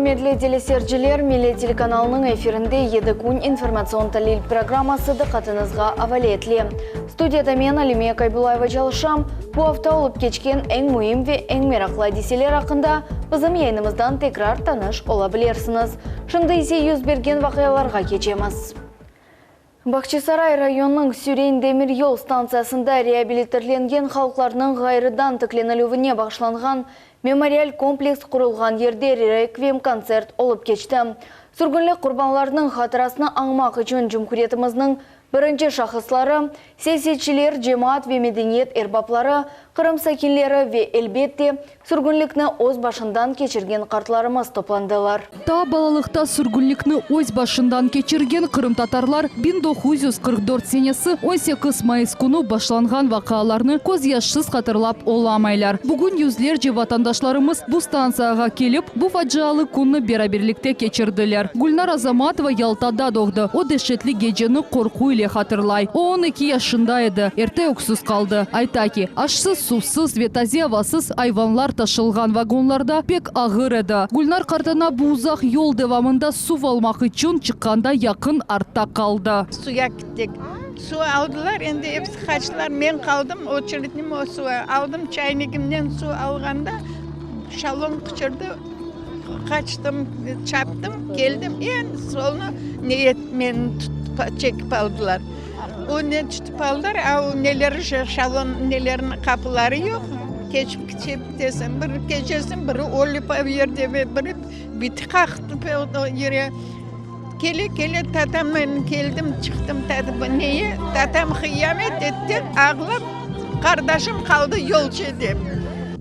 Hürmetli телесерджілер, Миле телеканалының эфирінде Едікун информацион талил программасы дықатыңызға авалетлі. Студияда мен Алиме Кайбулаева жалышам. Бұл hafta олып кечкен әң мұйым ве әң мерақлы әдеселер ақында біздің yayınımızdan tekrar таныш ола білерсіңіз. Шынды есе yüz берген вақияларға кечеміз. Бақчысарай районының Сүрейн демир yol станциясында реабилитерленген халықларының ғайрыдан тікленілуіне бағышланған мемориал комплекс құрылған ерде реквием концерт олып кечті. Сүргінлік құрбанларының хатырасына аңмақ үшін Жұмхуретіміздің бірінші шақыслары, сесетчілер, жемаат ве медениет эрбаплары, Қырым сәкенлері ве әлбетте сүргінлікні өз башындан кечірген қартларымыз топландылар. Та балалықта сүргінлікні өз башындан кечірген Қырым татарлар 1944 сенесі 18 майыс күні башланған вақаларны көз яшсыз қатырлап оламайлар. Бүгін yüzler же ватандашларымыз бұл станцияға келіп, бұл фаджалы күнні бераберлікте кечірділер. Гүлнар Азаматова Ялтада доғды. О дешетлі гечені қорқу ile hatırlay. O 12 yaşındaydı. Erте öksüz kaldı. Ayta ki, aşsız, susuz ve taze havasız hayvanlar taşılgan vagonlarda pek ağır edi. Gülnar kartına bu uzak yol devamında su almak için çıkkanda yakın artta kaldı. Suya gittik. Su aldılar, şimdi hepsi kaçtılar. Ben kaldım, очередним o su aldım. Çaynikimden su alganda şalon kıçırdı. Kaçtım, çarptım, geldim. En solunu niyetmen çekip aldılar. O ne tutup aldılar, o neleri şalon, nelerin kapıları yok. Geçip desem, bir geçesin, biri olup yerde ve biri biti kalktı yere. Kele tatam ben geldim, çıktım tadım. Neye? Tatam kıyamet etti, ağlam. Kardeşim kaldı yolcu edip.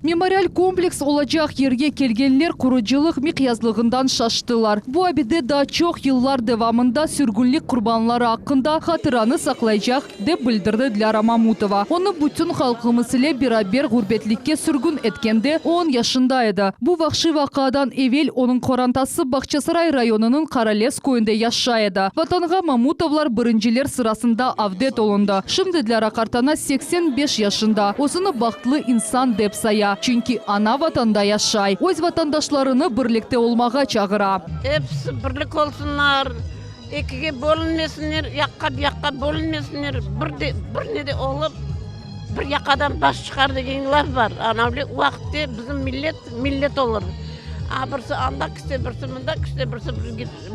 Мемориал комплекс olacak yerге kelgenler kuruculuk miqyazlığından şaştılar. Bu abide daha çok yıllar devamında sürgünlük kurbanları hakkında hatıranı saklayacak de bildirdi Dilara Mamutova. Onu bütün halkımız ile beraber gurbetlikке sürgün etkende 10 yaşındaydı. Bu vahşi vakadan evvel onun korantası Baqçasaray rayonunun Karales köyünde yaşaydı. Vatanға Mamutovlar birinciler sırasında avdet olundu. Şimdi Dilara Kartana 85 yaşında. Osunu baktlı insan dep saya. Çünkü ana vatanda yaşay. Öz vatandaşlarını birlikte olmağa çağıra. Hepsi birlik olsunlar. İkiye bölünmesinler, yakka bölünmesinler. Bir ne de olup bir yakadan baş çıkar degen laf var. Anavli vakti bizim millet olur. Birisi anda kiste, birisi mında kiste, birisi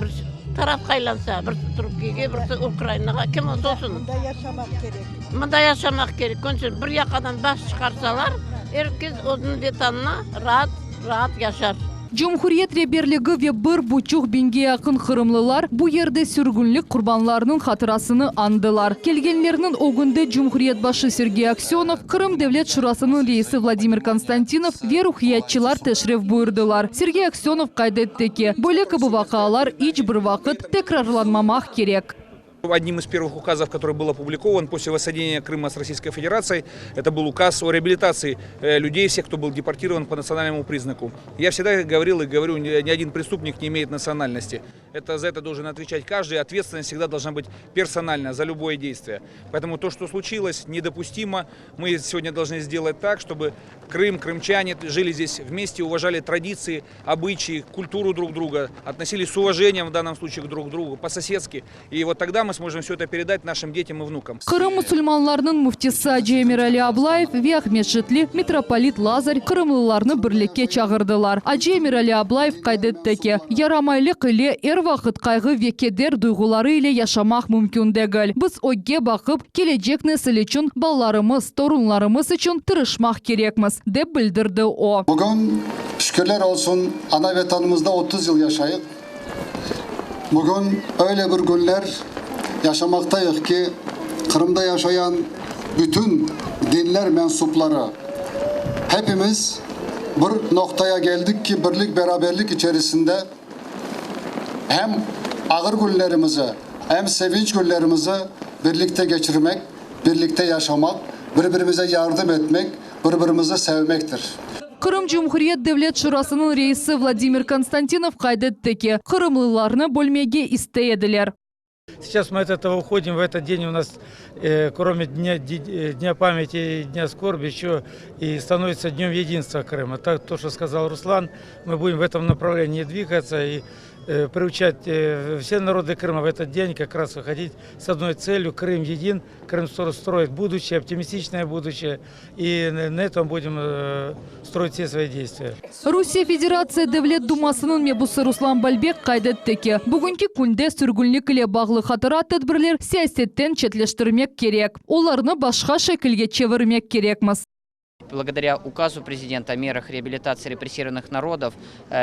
bir taraf kaylansa, birisi Türkiye'ye, birisi Ukrayna'ya, kim olsun. Mında yaşamak gerek. Mında yaşamak gerek. Konuşun bir yakadan baş çıkarsalar, herkes onun detanına rahat yaşar. Cumhuriyet Rehberliği ve 1,5 binge yakın Kırımlılar bu yerde sürgünlük kurbanlarının hatırasını andılar. Kelgenlerinin o günde Cumhuriyet başı Sergey Aksyonov, Kırım Devlet Şurası'nın reisi Vladimir Konstantinov ve ruhiyatçılar teşrif buyurdular. Sergey Aksyonov kaydetti ki, böyle bu vakalar hiç bir vakit tekrarlanmamak gerek. Одним из первых указов, который был опубликован после воссоединения Крыма с Российской Федерацией, это был указ о реабилитации людей, всех, кто был депортирован по национальному признаку. Я всегда говорил и говорю, ни один преступник не имеет национальности. За это должен отвечать каждый, ответственность всегда должна быть персональная за любое действие. Поэтому то, что случилось, недопустимо. Мы сегодня должны сделать так, чтобы Крым, крымчане жили здесь вместе, уважали традиции, обычаи, культуру друг друга, относились с уважением в данном случае друг к другу, по-соседски. И вот тогда мы сможем все это передать нашим детям и внукам. Kırım Müslümanlarının muftisi Hacı Emir Ali Ablayev ve Ahmet Şitli Mitropolit Lazar Kırımlılarını birlikte çağırdılar. Hacı Emir Ali Ablayev kaydetti ki, yaramaylık ile er vakit kaygı ve keder duyguları ile yaşamak mümkün değil. Biz oge bakıp gelecek nesil için, ballarımız, torunlarımız için tırışmak gerekmiz, de bildirdi o. Bugün şükürler olsun ana vatanımızda 30 yıl yaşayıp, bugün öyle bir günler yaşamaktayız ki Kırım'da yaşayan bütün dinler mensupları hepimiz bir noktaya geldik ki birlik beraberlik içerisinde hem ağır günlerimizi hem sevinç günlerimizi birlikte geçirmek, birlikte yaşamak, birbirimize yardım etmek, birbirimizi sevmektir. Kırım Cumhuriyet Devlet Şurası'nın reisi Vladimir Konstantinov kaydetti ki, Kırımlılarını bölmege isteyediler. Сейчас мы от этого уходим. В этот день у нас, кроме Дня памяти и Дня скорби, еще и становится Днем единства Крыма. Так, то, что сказал Руслан, мы будем в этом направлении двигаться и приучать все народы Крыма в этот день как раз выходить с одной целью: Крым един, Крым строит будущее, оптимистичное будущее, и на этом будем строить все свои действия. Русия Федерация Devlet Думасының мебусы Руслан Балбек кайдеттеки. Бүгінгі күнде сүргүллік иле бағлы хатыра тәдбірлер саясеттен четлештірмек керек. Оларны башқа шекілге чевермек керекміз. Благодаря указу президента о мерах реабилитации репрессированных народов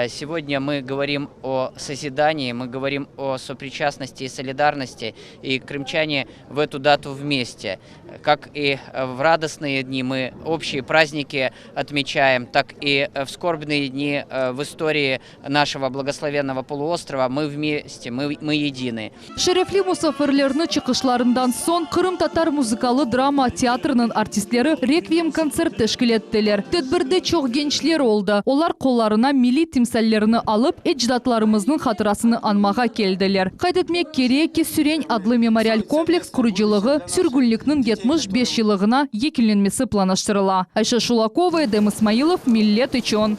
сегодня мы говорим о созидании, мы говорим о сопричастности и солидарности, и крымчане в эту дату вместе. Как и в радостные дни мы общие праздники отмечаем, так и в скорбные дни в истории нашего благословенного полуострова мы вместе, мы едины. Шерефли мусафирлерны чықышларындан сон Крым татар музыкалы драма театрының артистлері реквием концерт тәшкил еттілер. Тедбірде чоқ генчлер олды. Олар қоларына милли тимсәллеріні алып, эдждатларымыздың хатырасыны анмаға келділер. Қайдетмек керек сүрен адлы мемориаль комплекс құрыжылығы сүргүллікнің 75 жылығына екіленмесі планаштырыла. Айша Шулакова, Эдем Исмаилов, Миллет Ичон.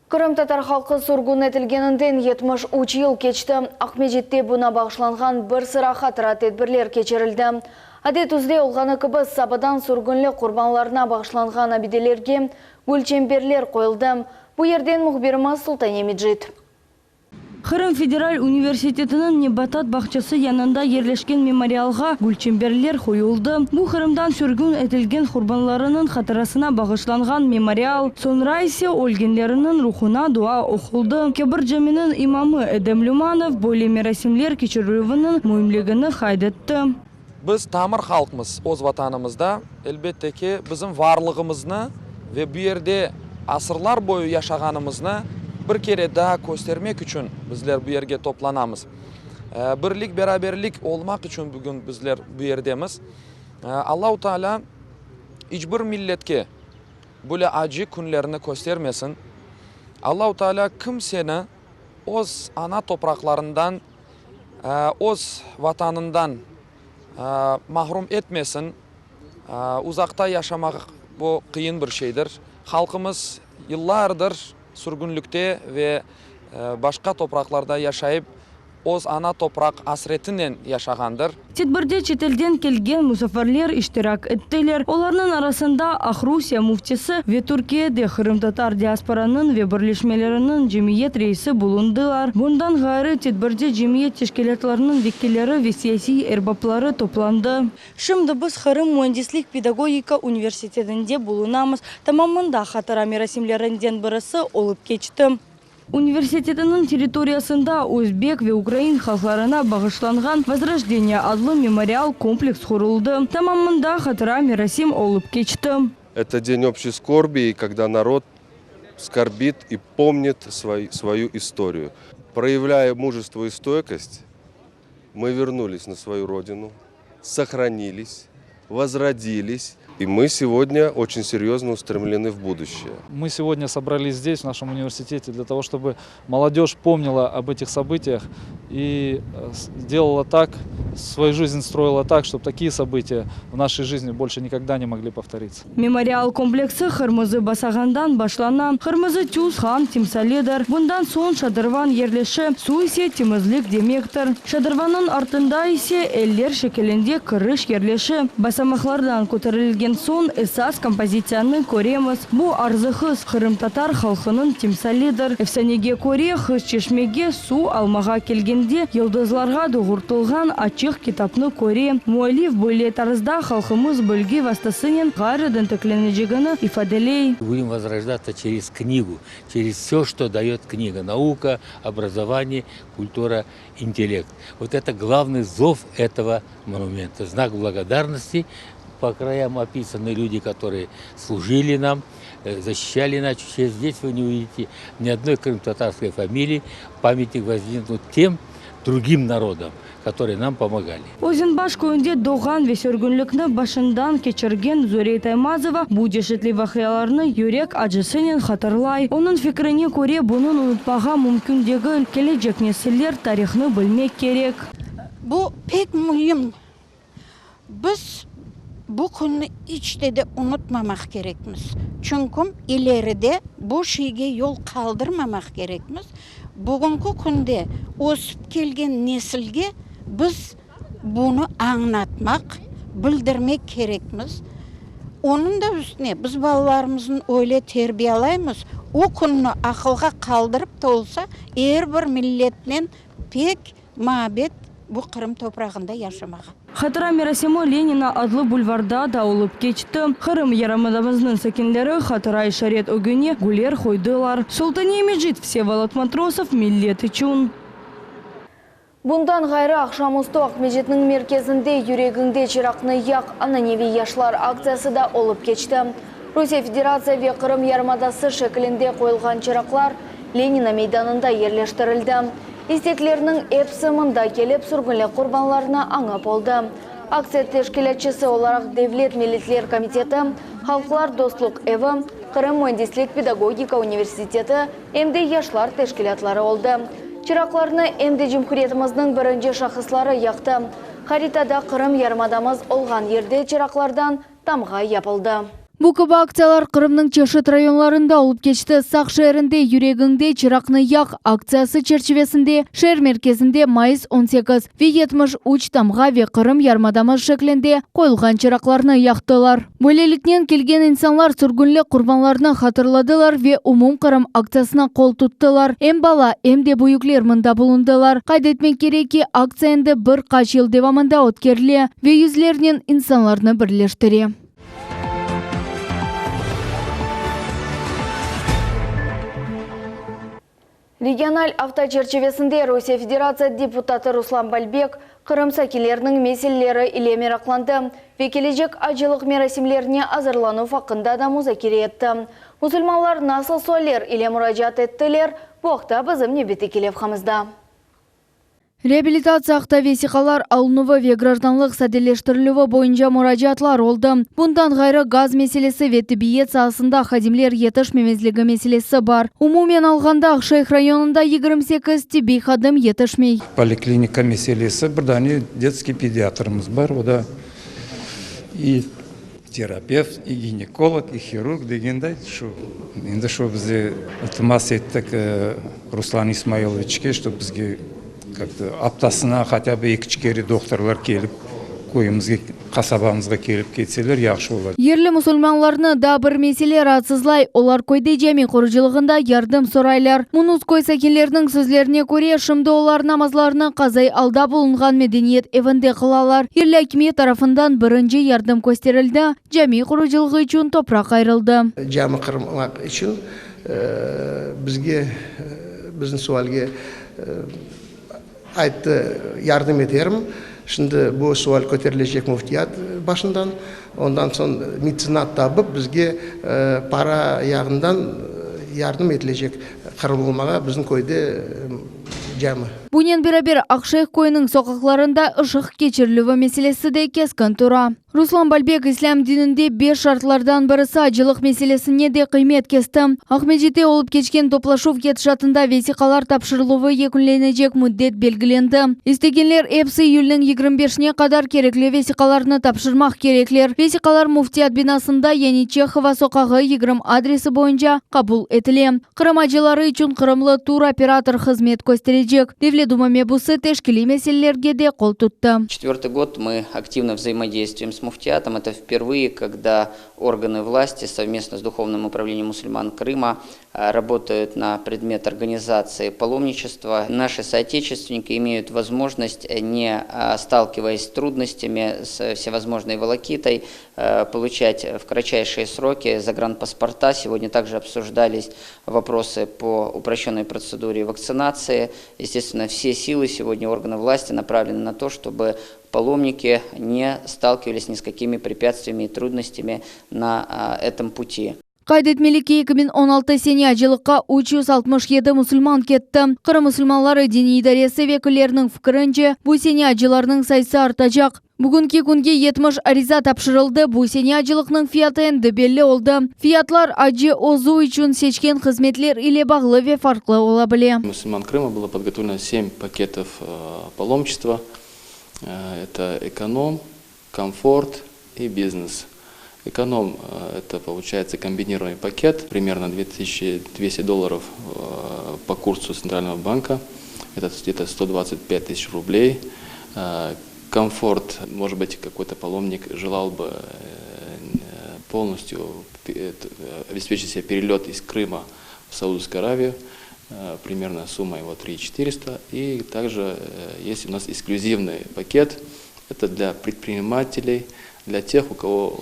Крым татар халқы сұрғын етілгенінден 73 ел кечті. Ақмежетте бұна бағышланған бір sıra хатыра тедбірлер кечерілді. Адет үзде олғаны кыбыз сабадан сүргінлі құрбанларына бағышланған абиделерге гүлчемберлер қойылды. Бұ ерден мұхбиріміз Султан Емиджит. Крым Федераль университетінің Небатат бақчасы янында ерлешкен мемориалға гүлчемберлер қойылды. Бұл Крымдан сүргін етілген құрбанларының хатырасына бағышланған мемориал. Sonra ise өлгенлерінің рухына дуа оқылды. Кебір жамinin имамы Эдем Люманов бойлы мерасимлер кечерілігінің мұйымлігіні қайдетті. Біз тамыр халқымыз өз ватанымызда, әлбетте ки біздің варлығымызны ве bu yerде асырлар бойы яшағанымызны bir kere daha göstermek için bizler bu yerge toplanamız. Birlik, beraberlik olmak için bugün bizler bu yerdemiz. Allah-u Teala hiçbir milletke böyle acı günlerini göstermesin. Allah-u Teala kimseni öz ana topraklarından, öz vatanından mahrum etmesin. Uzakta yaşamak bu kıyın bir şeydir. Halkımız yıllardır sürgünlükte ve başka topraklarda yaşayıp öz ana toprak asretinden yaşagandır. Tedbirde çetelden kelgen musafirler iştirak ettiler. Onların arasında Ak-Rusya muftisi ve Türkiye'de Krım Tatar diasporanın ve birleşmelerinin cemiyet reisi bulundular. Bundan gayrı tedbirde cemiyet teşkilatlarının vekilleri ve siyasi erbapları toplandı. Şimdi biz Krım Mühendislik Pedagogika Üniversitesi'nde bulunamız. Tamamında hatıra merasimlerinden birisi olup geçti. Университетінің территориясында Өзбек ve Украин халқларына бағышланған Возрождение adlı мемориал комплекс құрылды. Тамамында хатыра мерасим олып keçti. Это день общей скорби, когда народ скорбит и помнит свою историю. Проявляя мужество и стойкость, мы вернулись на свою родину, сохранились, возродились. И мы сегодня очень серьезно устремлены в будущее. Мы сегодня собрались здесь, в нашем университете, для того, чтобы молодежь помнила об этих событиях и делала так, свою жизнь строила так, чтобы такие события в нашей жизни больше никогда не могли повториться. Мемориал комплексы Кырмызы басагандан башлана. Кырмызы тюз хан тимсаледер. Bundan son Şadırvan yerleşi su ise temizlik demektir. Şadırvanın артында ise eller şeklinde kırış yerleşi. Basamaklardan kotarılgan son esas kompozitsiyаны көреміз. Bu arzı hız Kırım Tatar halkının timsalidir. Efsanege көре hız çeşmege su almağa kelgende yıldızlarga doğurtulgan açık kitapны көре. Muallif böyle tarzda halkımız bölge vasıtasının gayrıdan tekleneceğini ifadeley. Будем возрождаться через книгу, через все, что дает книга. Наука, образование, культура, интеллект. Вот это главный зов этого монумента. Знак благодарности. По краям описаны люди, которые служили нам, защищали нашу честь. Здесь вы не увидите ни одной крым-татарской фамилии. Памятник воздвигнут тем другим народам, которые нам помогали. Озенбаш кöyünde doğan ve sürgünlükni başından keçirgen Zörey Taymazova bu dehşetli vakalarını yürek acısıyla hatırlay. Onun fikrine göre bunun unutmağa mümkün değil. Gelecek nesiller tarihini bilmek gerek. Bu pek mühim. Biz bu günü içte de unutmamak gerekmiz. Çünkü ileride bu şeyge yol kaldırmamak gerekmiz. Bugünkü günde osip kelgen nesilge biz bunu anlatmak, bildirmek gerekmiz. Onun da üstüne biz balalarımızın öyle terbiyalayımız. O gününü akılga kaldırıp da olsa her bir milletten pek mabet bu Kırım toprağında yaşamağa. Hatıra merasimi Lenina adlı bulvarda da olup geçti. Kırım Yarımadamızın sakinleri hatıra işaret ögüne güler koydular. Sultaniye Mecid Всеволод Матросов millet için. Bundan gayrı akşamüstü Akmecit'nin merkezinde yüreğinde çırakını yak ananevi yaşlar akциясы da olup geçti. Rusya Federatsiya ve Kırım Yarımadası şeklinde koyulgan çıraklar Lenina meydanında yerleştirildi. İsteklerinin hepsi mında kelip sürgünlük kurbanlarına anıp oldu. Aksiya teşkilatçısı olarak Devlet Milletler Komiteti, Halklar Dostluk Evi, Kırım Mühendislik Pedagogika Üniversiteti hem de yaşlar teşkilatları oldu. Çıraklarını hem de Cumhuriyetimizin birinci şahısları yaktı. Haritada Kırım Yarımadamız olgan yerde çıraklardan tamga yapıldı. Bu gibi akциялар Kırım'ның çeşit rayonlarında olup geçti. Saq şehrinde yüreğinde çırakны yak akциясы çerçevesinde şehir merkezinde mayıs 18 ve 73 tamga ve Kırım Yarımadamız şeklinde koyulgan çıraklarını yaktılar. Böylelikten kelgen insanlar sürgünlük kurbanlarını hatırladılar ve umum Kırım akциясына kol tuttular. Hem bala hem de büyükler mında bulundular. Kaydetmek gerek ki akцияны bir kaç yıl devamında ötkerli ve yüzlerinin insanlarını birleştiri. Региональ авто çerçevesinde Rusya Federatsiya депутаты Ruslan Balbek Kırım sakinlerinin meselelері ile meraklandı ve gelecek acılık merasimlerine hazırlanı hakkında da müzakere etti. Müslümanlar nasıl so'llar ile müracaat ettiler, bu haqda bizim nöbeti kelevhamızda. Реабилитация акта весикалар алынуы ve гражданлык сәдәлләштерелүе боюнча мөрәҗәгатьләр oldu. Bundan gayrı gaz meselesi ve tibbiyet sahasында хадимлер yetişmemezligi meselesi бар. Umumen alganda Akşehir rayonunda 28 tibbi hadim yetişmey. Поликлиника meselesi burada детский pediatrımız var. O da и terapevt, и ginekolog, и хирург degende şu. Endi şu bizi iltimas ettik Ruslan İsmailovичке, что bizge как-то аптасына хотя бы 2 kere doktorlar kelip koyumuzga kasabamızga kelip ketseler yaxşı olur. Yerli musulmanlarını da bir mesele rahatsızlay. Olar koyda cemi kuruculuğunda yardım soraylar. Munuz koy sakinlerinin sözlerine göre şimdi olar namazlarını kazay alda bulungan medeniyet evinde kılalar. Yerli hakimiyet tarafından birinci yardım gösterildi. Cemi kuruculuğu için toprak ayrıldı. Cami kırmak için bizim sualga aytdı yardım ederim. Şimdi bu sual ko'tarilecek muftiyat başından. Ondan sonra mecenat tabıp bizge para yağından yardım edilecek kırılmağa bizim koyda cami. Bunun beraber Akşehir koyunun sokaklarında ışık geçirilüvü meselesi de keskin tura. Ruslan Balbek İslam dininde 5 şartlardan birisi acılık meselesine de kıymet kesti. Akmecit'te olup geçken toplaşuv yetişatında vesikalar tapşırılıvı yekunlenecek müddet belgilendi. İstegenler hepsi iyulning 25'ine kadar gerekli vesikalarını tapşırmak gerekler. Vesikalar muftiyat binasında Yeni Çexova sokağı 20 adresi boyunca kabul etili. Kırım acıları için Kırımlı tur operator hizmet gösterecek. Devlet Дума мебусы тешкили меселлерге де кол тутты. 4-й год мы активно взаимодействуем с муфтиатом. Это впервые, когда органы власти совместно с Духовным управлением мусульман Крыма работают на предмет организации паломничества. Наши соотечественники имеют возможность, не сталкиваясь с трудностями, с всевозможной волокитой, получать в кратчайшие сроки загранпаспорта. Сегодня также обсуждались вопросы по упрощенной процедуре вакцинации. Естественно, все силы сегодня органов власти направлены на то, чтобы паломники не сталкивались ни с какими препятствиями и трудностями на этом пути. Kaydetmelik 2016 sene acılıkka 367 musulman ketti. Kırım musulmanları dini idaresi vekillerinin fikrince bu sene acılarının sayısı artacak. Bugünkü günge 70 ariza tapşırıldı. Bu sene acılıkның fiyatı endi belli oldu. Fiyatlar acı ozu için seçken hizmetler ile bağlı ve farklı olabilir. Мусульман Крыма было подготовлено 7 пакетов паломничества. Это эконом, комфорт и бизнес. Эконом – это получается комбинированный пакет, примерно $2200 по курсу Центрального банка, это где-то 125 тысяч рублей. Комфорт, может быть, какой-то паломник желал бы полностью обеспечить себе перелет из Крыма в Саудовскую Аравию, примерно сумма его 3400. И также есть у нас эксклюзивный пакет, это для предпринимателей, для тех, у кого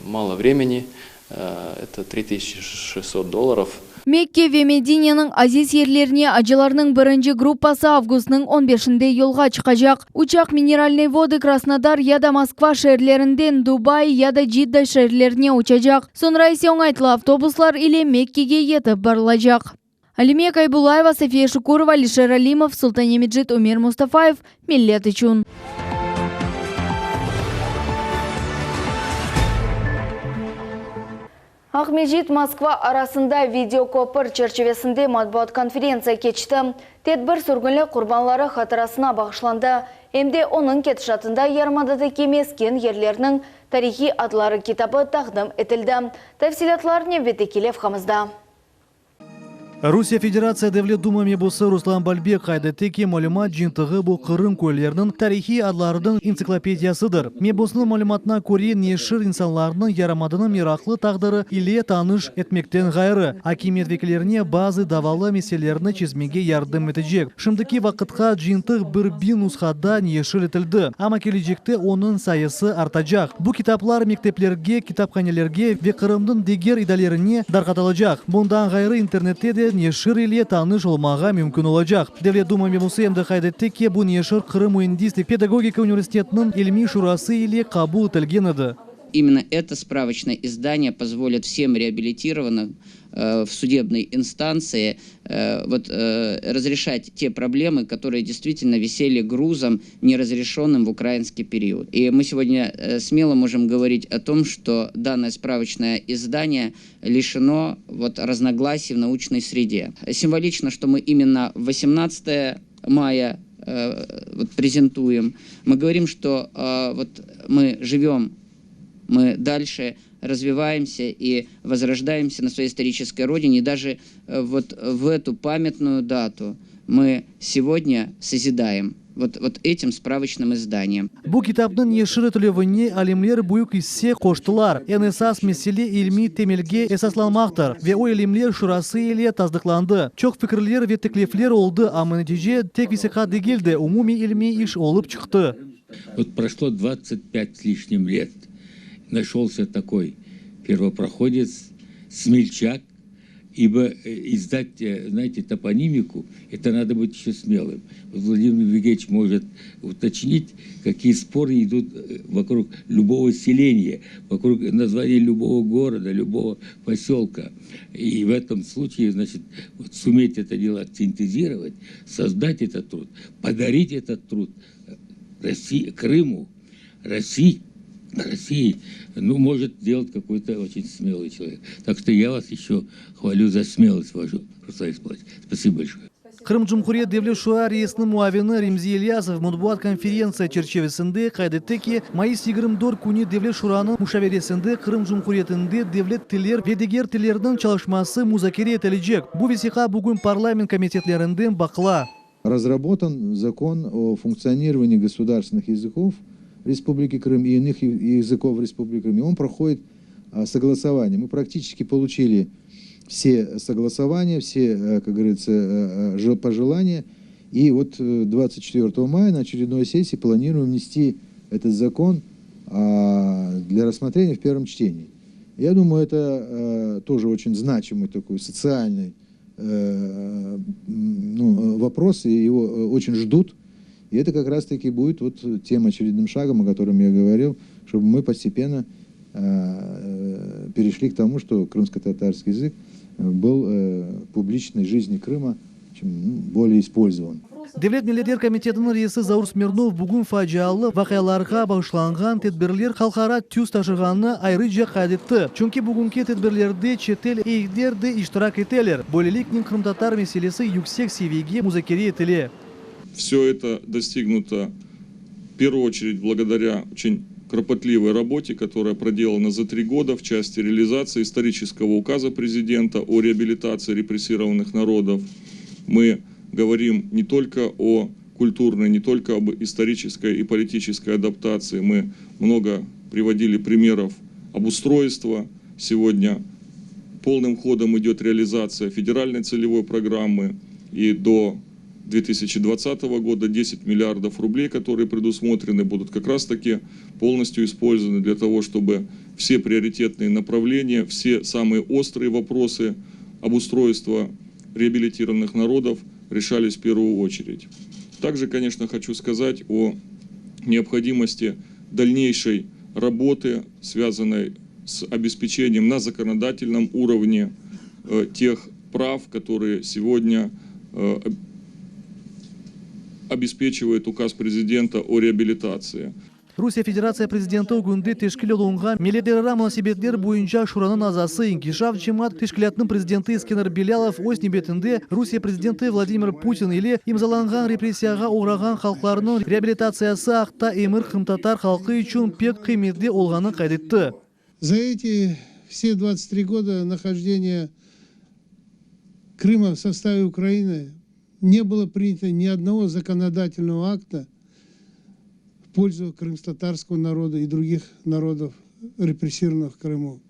мало времени, это $3600. Мекке ве Мединенің Азиз ерлеріне ажыларының бірінші группасы августның 15-нде yolға çıkacak. Учақ минеральной воды Краснодар яда Москва шерлерінден Дубай яда Джидда шерлеріне учacak. Sonra ise оңайтылы автобуслар или Меккеге етіп барылacak. Алимия Кайбулаева, София Шукурова, Алишер Алимов, Султанемиджит, Умир Мустафаев, Миллет Ичун. Ахмежит Москва арасында видеокопыр черчевесінде матбуат конференция кечті. Тедбір сүргінлі құрбанлары хатырасына бағышланды. Емде оның кетішатында ярмадады кемескен ерлерінің тарихи адлары китабы тақдым етілді. Тәфсилатларыне ветекелев қамызда. Русия Федерация Devlet Дума мебусы Руслан Бальбек қайдатеке малюмат жинтығы бұл қырым көйлерінің тарихи адларының энциклопедиясыдыр. Мебусының малюматына көре нешір инсанларының ярамадының мирақлы тағдыры иле таныш етмектен ғайры. Акимет векілеріне базы давалы меселеріні чизмеге ярдым етежек. Шымдыки вақытқа жинтық бір бин нұсқада нешір етілді. Ама кележекте оның сайысы артажақ. Бұл китаплар мектеплерге, китапханелерге ве қырымдың дегер идалеріне дарқаталыжақ. Бұндан ғайры интернетте де нешір иле таныш олмаға мүмкін олacak. Devlet Дума мемусы емді қайдеттеке бұл нешір Қырым Университет педагогика университетінің ilmi шурасы иле қабул етілген еді. Именно это справочное издание позволит всем реабилитированным в судебной инстанции разрешать те проблемы, которые действительно висели грузом неразрешенным в украинский период. И мы сегодня смело можем говорить о том, что данное справочное издание лишено разногласий в научной среде. Символично, что мы именно 18 мая презентуем. Мы говорим, что мы живем, мы дальше развиваемся и возрождаемся на своей исторической родине. И даже в эту памятную дату мы сегодня созидаем этим справочным изданием. Бұл китаптың ешірі түлевіне алимлер бұйық есе қоштылар. Ән esas меселе ilmi темелге esaslanmaqtır ve o ilimler şurası ile tazdықланды. Çok fikirler ve teklifler oldu ama netice tek висока дегелді, umumi ilmi iş olup çıktı. Прошло 25 с лишним лет. Нашелся такой первопроходец, смельчак, ибо издать, знаете, топонимику, это надо быть еще смелым. Владимир Евгеньевич может уточнить, какие споры идут вокруг любого селения, вокруг названия любого города, любого поселка. И в этом случае, значит, суметь это дело акцентизировать, создать этот труд, подарить этот труд России, Крыму, России, может делать какой-то очень смелый человек. Так что я вас еще хвалю за смелость вашу, Руслан Исмаилович. Спасибо большое. Қырым Жұмхурия Devlet Шуа рейсінің муавины Ремзи Ильясов матбуат конференция черчевесінде қайдеттеке майыс 24 күні Devlet Шураның мушавересінде Қырым Жұмхуриетінде Devlet тилер ве дегер тилердің çalışması музакере етілежек. Бұл весиқа бүгін парламент комитетлерінден бақыла. Разработан закон о функционировании государственных языков Республики Крым и иных языков Республики Крым. И он проходит согласование. Мы практически получили все согласования, все, как говорится, пожелания. И 24 мая на очередной сессии планируем внести этот закон для рассмотрения в первом чтении. Я думаю, это тоже очень значимый такой социальный вопрос, и его очень ждут. И это как раз-таки будет тем очередным шагом, о котором я говорил, чтобы мы постепенно перешли к тому, что крымско-татарский язык был в публичной жизни Крыма более использован. Devlet Milletler Комитетінің рейсі Заур Смирнов бүгін фажиалы вақияларға бағышланған тедбірлер халқара түс ташығаны айрыжа қадетті. Чүнки бүгінгі тедбірлерде четел эйгдерді иштирак етелер. Болеліктің первую очередь благодаря очень кропотливой работе, которая проделана за 3 года в части реализации исторического указа президента о реабилитации репрессированных народов. Мы говорим не только о культурной, не только об исторической и политической адаптации. Мы много приводили примеров обустройства. Сегодня полным ходом идет реализация федеральной целевой программы, и до 2020 года 10 миллиардов рублей, которые предусмотрены, будут как раз таки полностью использованы для того, чтобы все приоритетные направления, все самые острые вопросы обустройства реабилитированных народов решались в первую очередь. Также, конечно, хочу сказать о необходимости дальнейшей работы, связанной с обеспечением на законодательном уровне тех прав, которые сегодня обеспечивает указ президента о реабилитации. Rusya Federatsiya Prezidenti günde teşkil olunğan Millətlərarası münasibətlər boyunca Şuranın azası İnkişaf Cemaat Teşkilatının prezidenti İskender Belalov öz növbətində Rusiya prezidenti Vladimir Putin ilə imzalanğan repressiyaga uğragan xalqlarının reabilitasiyası haqda Emir Xımtatar xalqı üçün pek kıymetli olğanı qayd etdi. За эти все 23 года нахождения Крыма в составе Украины не было принято ни одного законодательного акта в пользу крымско-татарского народа и других народов, репрессированных в Крыму.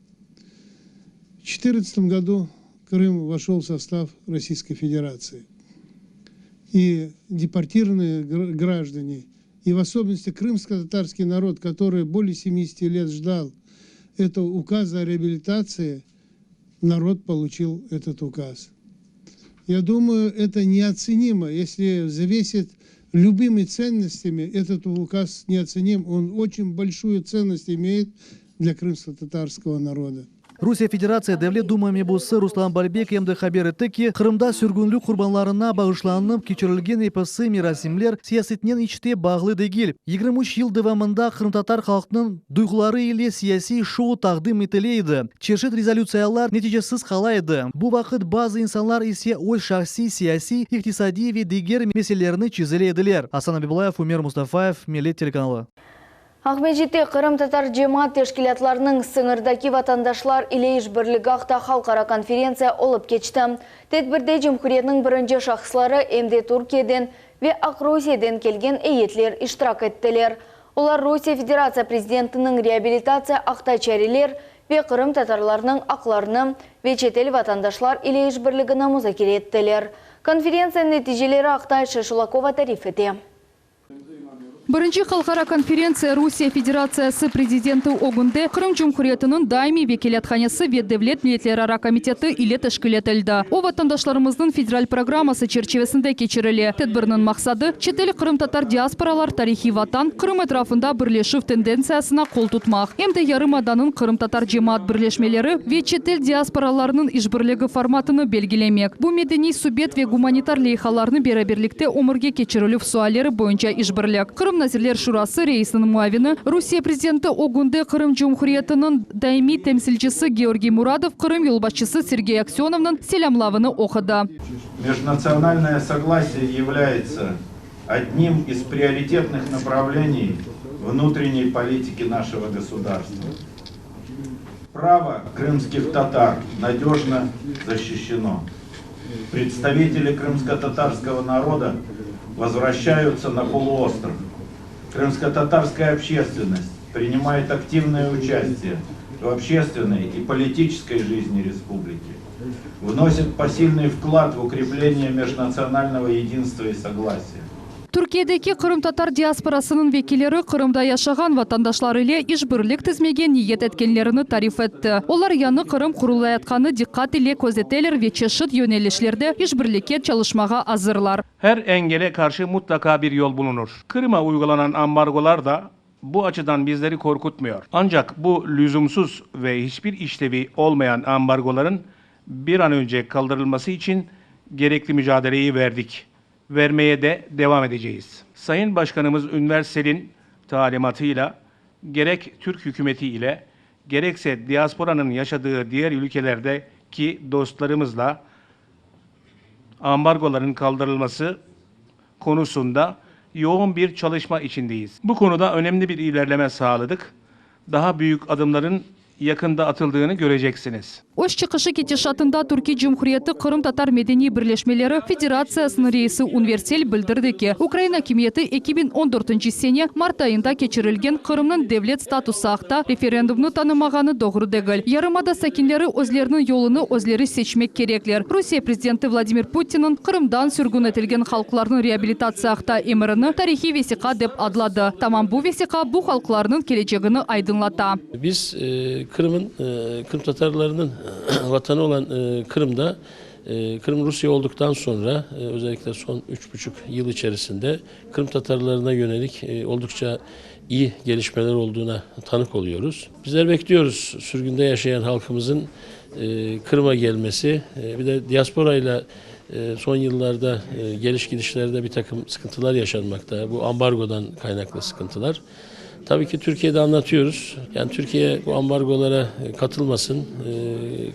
В 2014 году Крым вошел в состав Российской Федерации. И депортированные граждане, и в особенности крымско-татарский народ, который более 70 лет ждал этого указа о реабилитации, народ получил этот указ. Я думаю, это неоценимо, если взвесить любыми ценностями, этот указ неоценим, он очень большую ценность имеет для крымско-татарского народа. Rusya Federatsiya Devlet Duma Mebusi Ruslan Balbek emdi haber etdi ki, Kırımda sürgünlük kurbanlarına bağışlanıp keçirilgen episi mirasimler siyasetinen içte bağlı değil. 23 yıl devamında Kırım-Tatar halkının duyguları ile siyasi şou taqdim etileydi. Çeşit rezolüsiyalar neticesiz kalaydı. Bu vakit bazı insanlar ise o şahsi, siyasi, iktisadi ve diğer meselelerini çizilediler. Hasan Abibulayev, Umer Mustafaev, Millet Teлеканалы. Ахмеджетте Кырым-Татар Cemaat Teşkilatlarının sınırdaki vatandaşlar ile işbirliği haqda halkara konferensiya olup geçti. Tedbirde Cumhuriyetinin birinci şahısları emde Türkiye'den ve Ak-Rusya'dan kelgen eyetler iştirak ettiler. Onlar Rusya Federatsiya Prezidentinin reabilitasiya haqda çareler ve Kırım Tatarlarının aklarını ve çetel vatandaşlar ile işbirliğini muzakere ettiler. Konferensiya neticeleri haqda Şešulakova tarif etti. Birinci Xalqara konferensiya Rusiya Federatsiyasi Prezidenti Ogunde Kırım Cumhuriyeti'nin daimi vekiliyatxanası ve Devlet Milletlerara Komiteti ile teşkil etildi. O vatandaşlarımızın federal programması çerçevesinde geçirili. Tedbirinin maksadı çetel Kırım-Tatar diasporalar tarihi vatan Kırım etrafında birleşif tendensiyasına kol tutmak. Hem de Yarımada'nın Kırım-Tatar cemaat birleşmeleri ve çetel diasporalarının işbirliği formatını belgilemek. Bu medeni subjet ve humanitar leyhalarını beraberlikte omurga keçirilip sualleri boyunca işbirlik. Kırım Nazirler Şurası reisinin muavini Rusya Prezidenti Ogunde Kırım Cumhuriyeti'nin daimi temsilcisi Georgiy Muradov Kırım yolbaşçısı Sergey Aksionov'un selamlarını okudu. Межнациональное согласие является одним из приоритетных направлений внутренней политики нашего государства. Право крымских татар надежно защищено. Представители крымско-татарского народа возвращаются на полуостров. Крымско-татарская общественность принимает активное участие в общественной и политической жизни республики, вносит посильный вклад в укрепление межнационального единства и согласия. Türkiye'deki Kırım-Tatar diasporasının vekilleri Kırım'da yaşayan vatandaşlar ile işbirlik tizmege niyet etkenlerini tarif etti. Onlar yanı Kırım kurulayatkanı dikkat ile gözeteler ve çeşit yönelişlerde işbirlikte çalışmaya hazırlar. Her engele karşı mutlaka bir yol bulunur. Kırım'a uygulanan ambargolar da bu açıdan bizleri korkutmuyor. Ancak bu lüzumsuz ve hiçbir işlevi olmayan ambargoların bir an önce kaldırılması için gerekli mücadeleyi verdik. Vermeye de devam edeceğiz. Sayın Başkanımız Ünver Sel'in talimatıyla gerek Türk hükümeti ile gerekse diasporanın yaşadığı diğer ülkelerdeki dostlarımızla ambargoların kaldırılması konusunda yoğun bir çalışma içindeyiz. Bu konuda önemli bir ilerleme sağladık. Daha büyük adımların yakında atıldığını göreceksiniz. Өз чықышы кетешатында Түркия Cumhuriyeti Kırım Tatar Medeni Birleşmeleri Federatsiyasının reisi Universel bildirdi ki, Ukrayna hükümeti 2014 sene Mart ayında geçirilgen Kırım'ın devlet statusu haqda referendumunu tanımağını doğru değil. Yarımada sakinleri özlerinin yolunu özleri seçmek gerekler. Rusya Prezidenti Vladimir Putin'in Kırım'dan sürgün etilgen halklarının reabilitasiya haqda emrini tarihi vesika dep adladı. Tamam bu vesika bu halklarının geleceğini aydınlata. Biz Kırım'ın, Kırım Tatarlarının vatanı olan Kırım'da, Kırım Rusya olduktan sonra özellikle son 3,5 yıl içerisinde Kırım Tatarlarına yönelik oldukça iyi gelişmeler olduğuna tanık oluyoruz. Bizler bekliyoruz sürgünde yaşayan halkımızın Kırım'a gelmesi. Bir de diasporayla son yıllarda geliş gidişlerde bir takım sıkıntılar yaşanmakta. Bu ambargodan kaynaklı sıkıntılar. Tabii ki Türkiye'de anlatıyoruz. Yani Türkiye bu ambargolara katılmasın,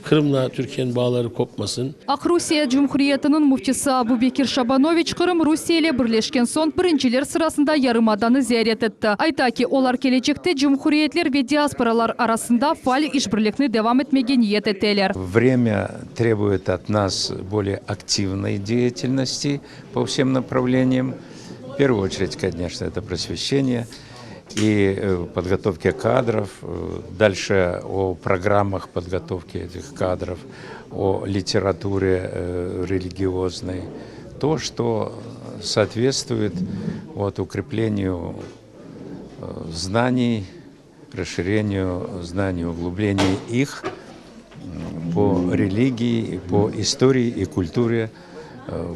Kırım'la Türkiye'nin bağları kopmasın. Rusya Cumhuriyeti'nin muftisi Abu Bekir Şabanoviç Kırım Rusya ile birleşken son birinciler sırasında Yarımada'nı ziyaret etti. Ayta ki olar gelecekte Cumhuriyetler ve diasporalar arasında faal işbirlikini devam etmeye niyet ettiler. Время требует от нас более активной деятельности по всем направлениям. В первую очередь, конечно, это просвещение и подготовки кадров, дальше о программах подготовки этих кадров, о литературе религиозной, то, что соответствует укреплению знаний, расширению знаний, углублению их по религии, по истории и культуре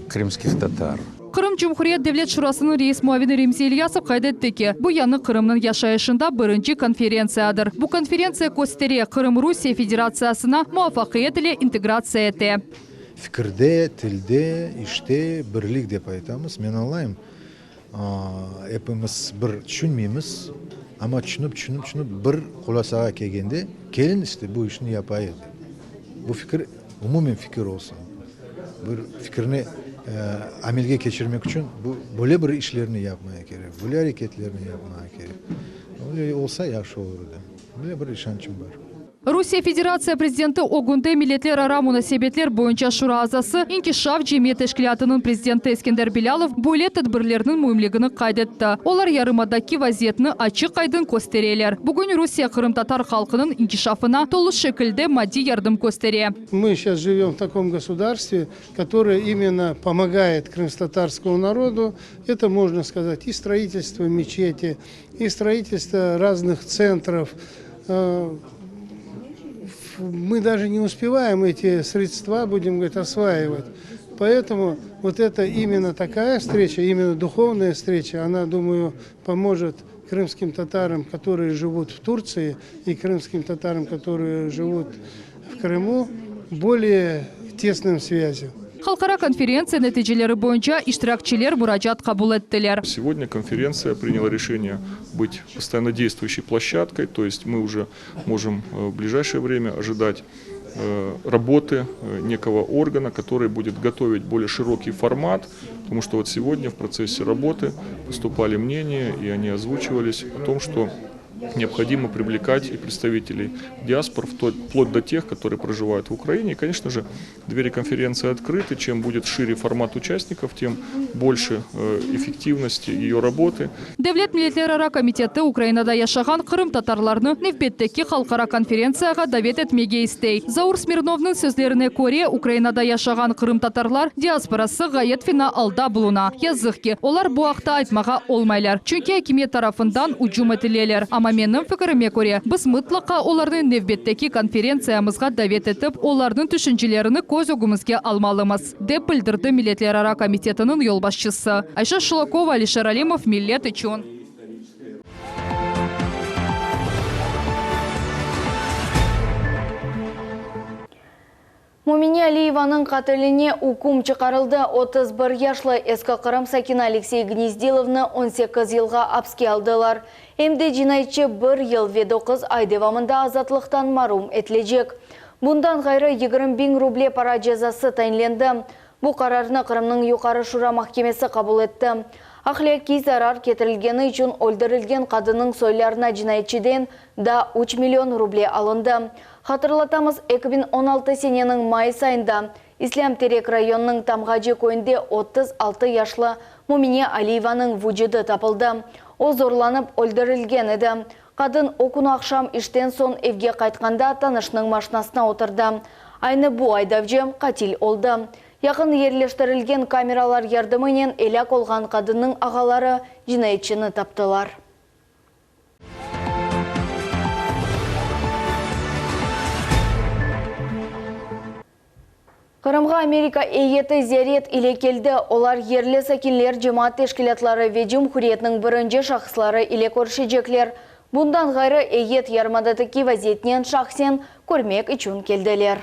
крымских татар. Kırım Cumhuriyet Devlet Şurası'nın reis muavini Remzi İlyasov kaydetti ki, bu yanı Kırım'ın yaşayışında birinci konferensiyadır. Bu konferensiya gösteriye Kırım Rusya Federasyası'na muvaffakiyet ile integrasiya etti. Fikirde, tilde, işte birlik dep aytamiz. Men anlayım. Hepimiz bir düşünmeymiz. Ama düşünüp bir xulosaga kelgende, kelin işte bu işini yapayız. Bu fikir umumiy fikir olsun. Bir fikrini amelga geçirmek için böyle bir işlerini yapmaya gerek, böyle hareketlerini yapmaya gerek. Öyle olsa yaxşı olurdu. Böyle bir işancım var. Rusya Federatsiya Prezidenti Ogun'da Milletler Ara Münasebetler boyunca Şura azası İnkişaf Cemiyet Teşkilatı'nın Prezidenti Eskender Bilalov böyle tedbirlerinin mühimligini kaydetti. Olar yarımadaki vaziyetini açık aydın gösteriyorlar. Bugün Rusya Kırım Tatar halkının inkişafına dolu şekilde maddi yardım gösteriyor. Мы сейчас живем в таком государстве, которое именно помогает крымско-татарскому народу. Это, можно сказать, и строительство мечети, и строительство разных центров. Мы даже не успеваем эти средства, будем говорить, осваивать. Поэтому вот это именно такая встреча, именно духовная встреча, она, думаю, поможет крымским татарам, которые живут в Турции, и крымским татарам, которые живут в Крыму, более тесным связям. Халкара конференция нәтижелері бойынша iştirakçiler müracaat kabul ettiler. Сегодня конференция приняла решение быть постоянно действующей площадкой, то есть мы уже можем в ближайшее время ожидать работы некого органа, который будет готовить более широкий формат, потому что вот сегодня в процессе работы поступали мнения, и они озвучивались о том, что необходимо привлекать и представителей диаспор, вплоть до тех, которые проживают в Украине. И, конечно же, двери конференции открыты. Чем будет шире формат участников, тем больше эффективности ее работы. Devlet Milletler Ara Komiteti Ukraynada yaşayan Kırım Tatarlarını növbеттeki halkara konferensiyaga davet etmege istey. Zaur Smirnov'nun sözlerine göre Ukraynada yaşayan Kırım Tatarlar diasporası gayet fena alda buluna. Yazık ki, olar bu haqda aytmaga olmaylar. Çünkü hükümet tarafından ucum edileler. Ama menin fikrime göre biz mutlaka onların növbetteki konferensiyamızga davet etip onların düşüncelerini göz önümüzge almalımız, dep bildirdi Milletler Ara Komitetinin yol başçısı. Ayşe Şulakova, Alişer Alimov, Millet için. Мумине Алиеваның қателіне укум чықарылды. 31 яшлы Эскі Қырым Сакина Алексей Гнездиловны 18 елға апске алдылар. Емде жинайтчы 1 ел ве 9 ай девамында азатлықтан марум етілежек. Bundan gayrı 20.000 ruble para cezası tayinленді. Bu kararını Kırımның Yuqarı Şura Mahkemesi kabul etti. Ахляки зарар кетірілгені үшін өлдірілген қадының сойларына жинайчиден да 3 миллион рубле алынды. Хатырлатамыз 2016 сененің май сайында Ислам Терек районының Тамғажы көйінде 36 яшлы Мумине Алиеваның вүджіді тапылды. О зорланып өлдірілген еді. Қадын окуну ақшам іштен сон евге қайтқанда танышының машинасына отырды. Айны бұ айдавжем қатил олды. Яқын ерлештірілген камералар ярдымынен еляк олған қадының ағалары жинайчыны таптылар. Қырымға Америка eyeti зерет иле келді. Олар ерлі сакинлер жемат тешкілетлары веджім хүретінің бірінші шақслары иле көршіжеклер. Бұндан ғайры eyet ярмадатыки вазетнен шақсен көрмек үшін келділер.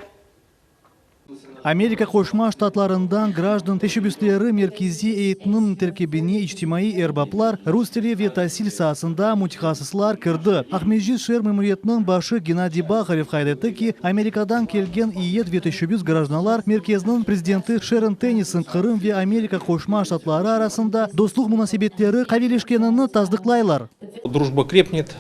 Америка Қошма штатларından граждан тәшібістері меркези ейтінің теркебіне ичтимаи эрбаплар Рустеле ветасил сасында мутихасыслар кірді. Ахмеджи шер мемуриетінің башы Геннадий Бахарев қайдеті ки Америкадан келген иет ветешібіз гражданалар мерkezінің президенті Шерон Теннисон Қырым ве Америка Қошма штатлары арасында достық мұнасебеттері қавелешкеніні таздықлайлар. Дружба крепнет,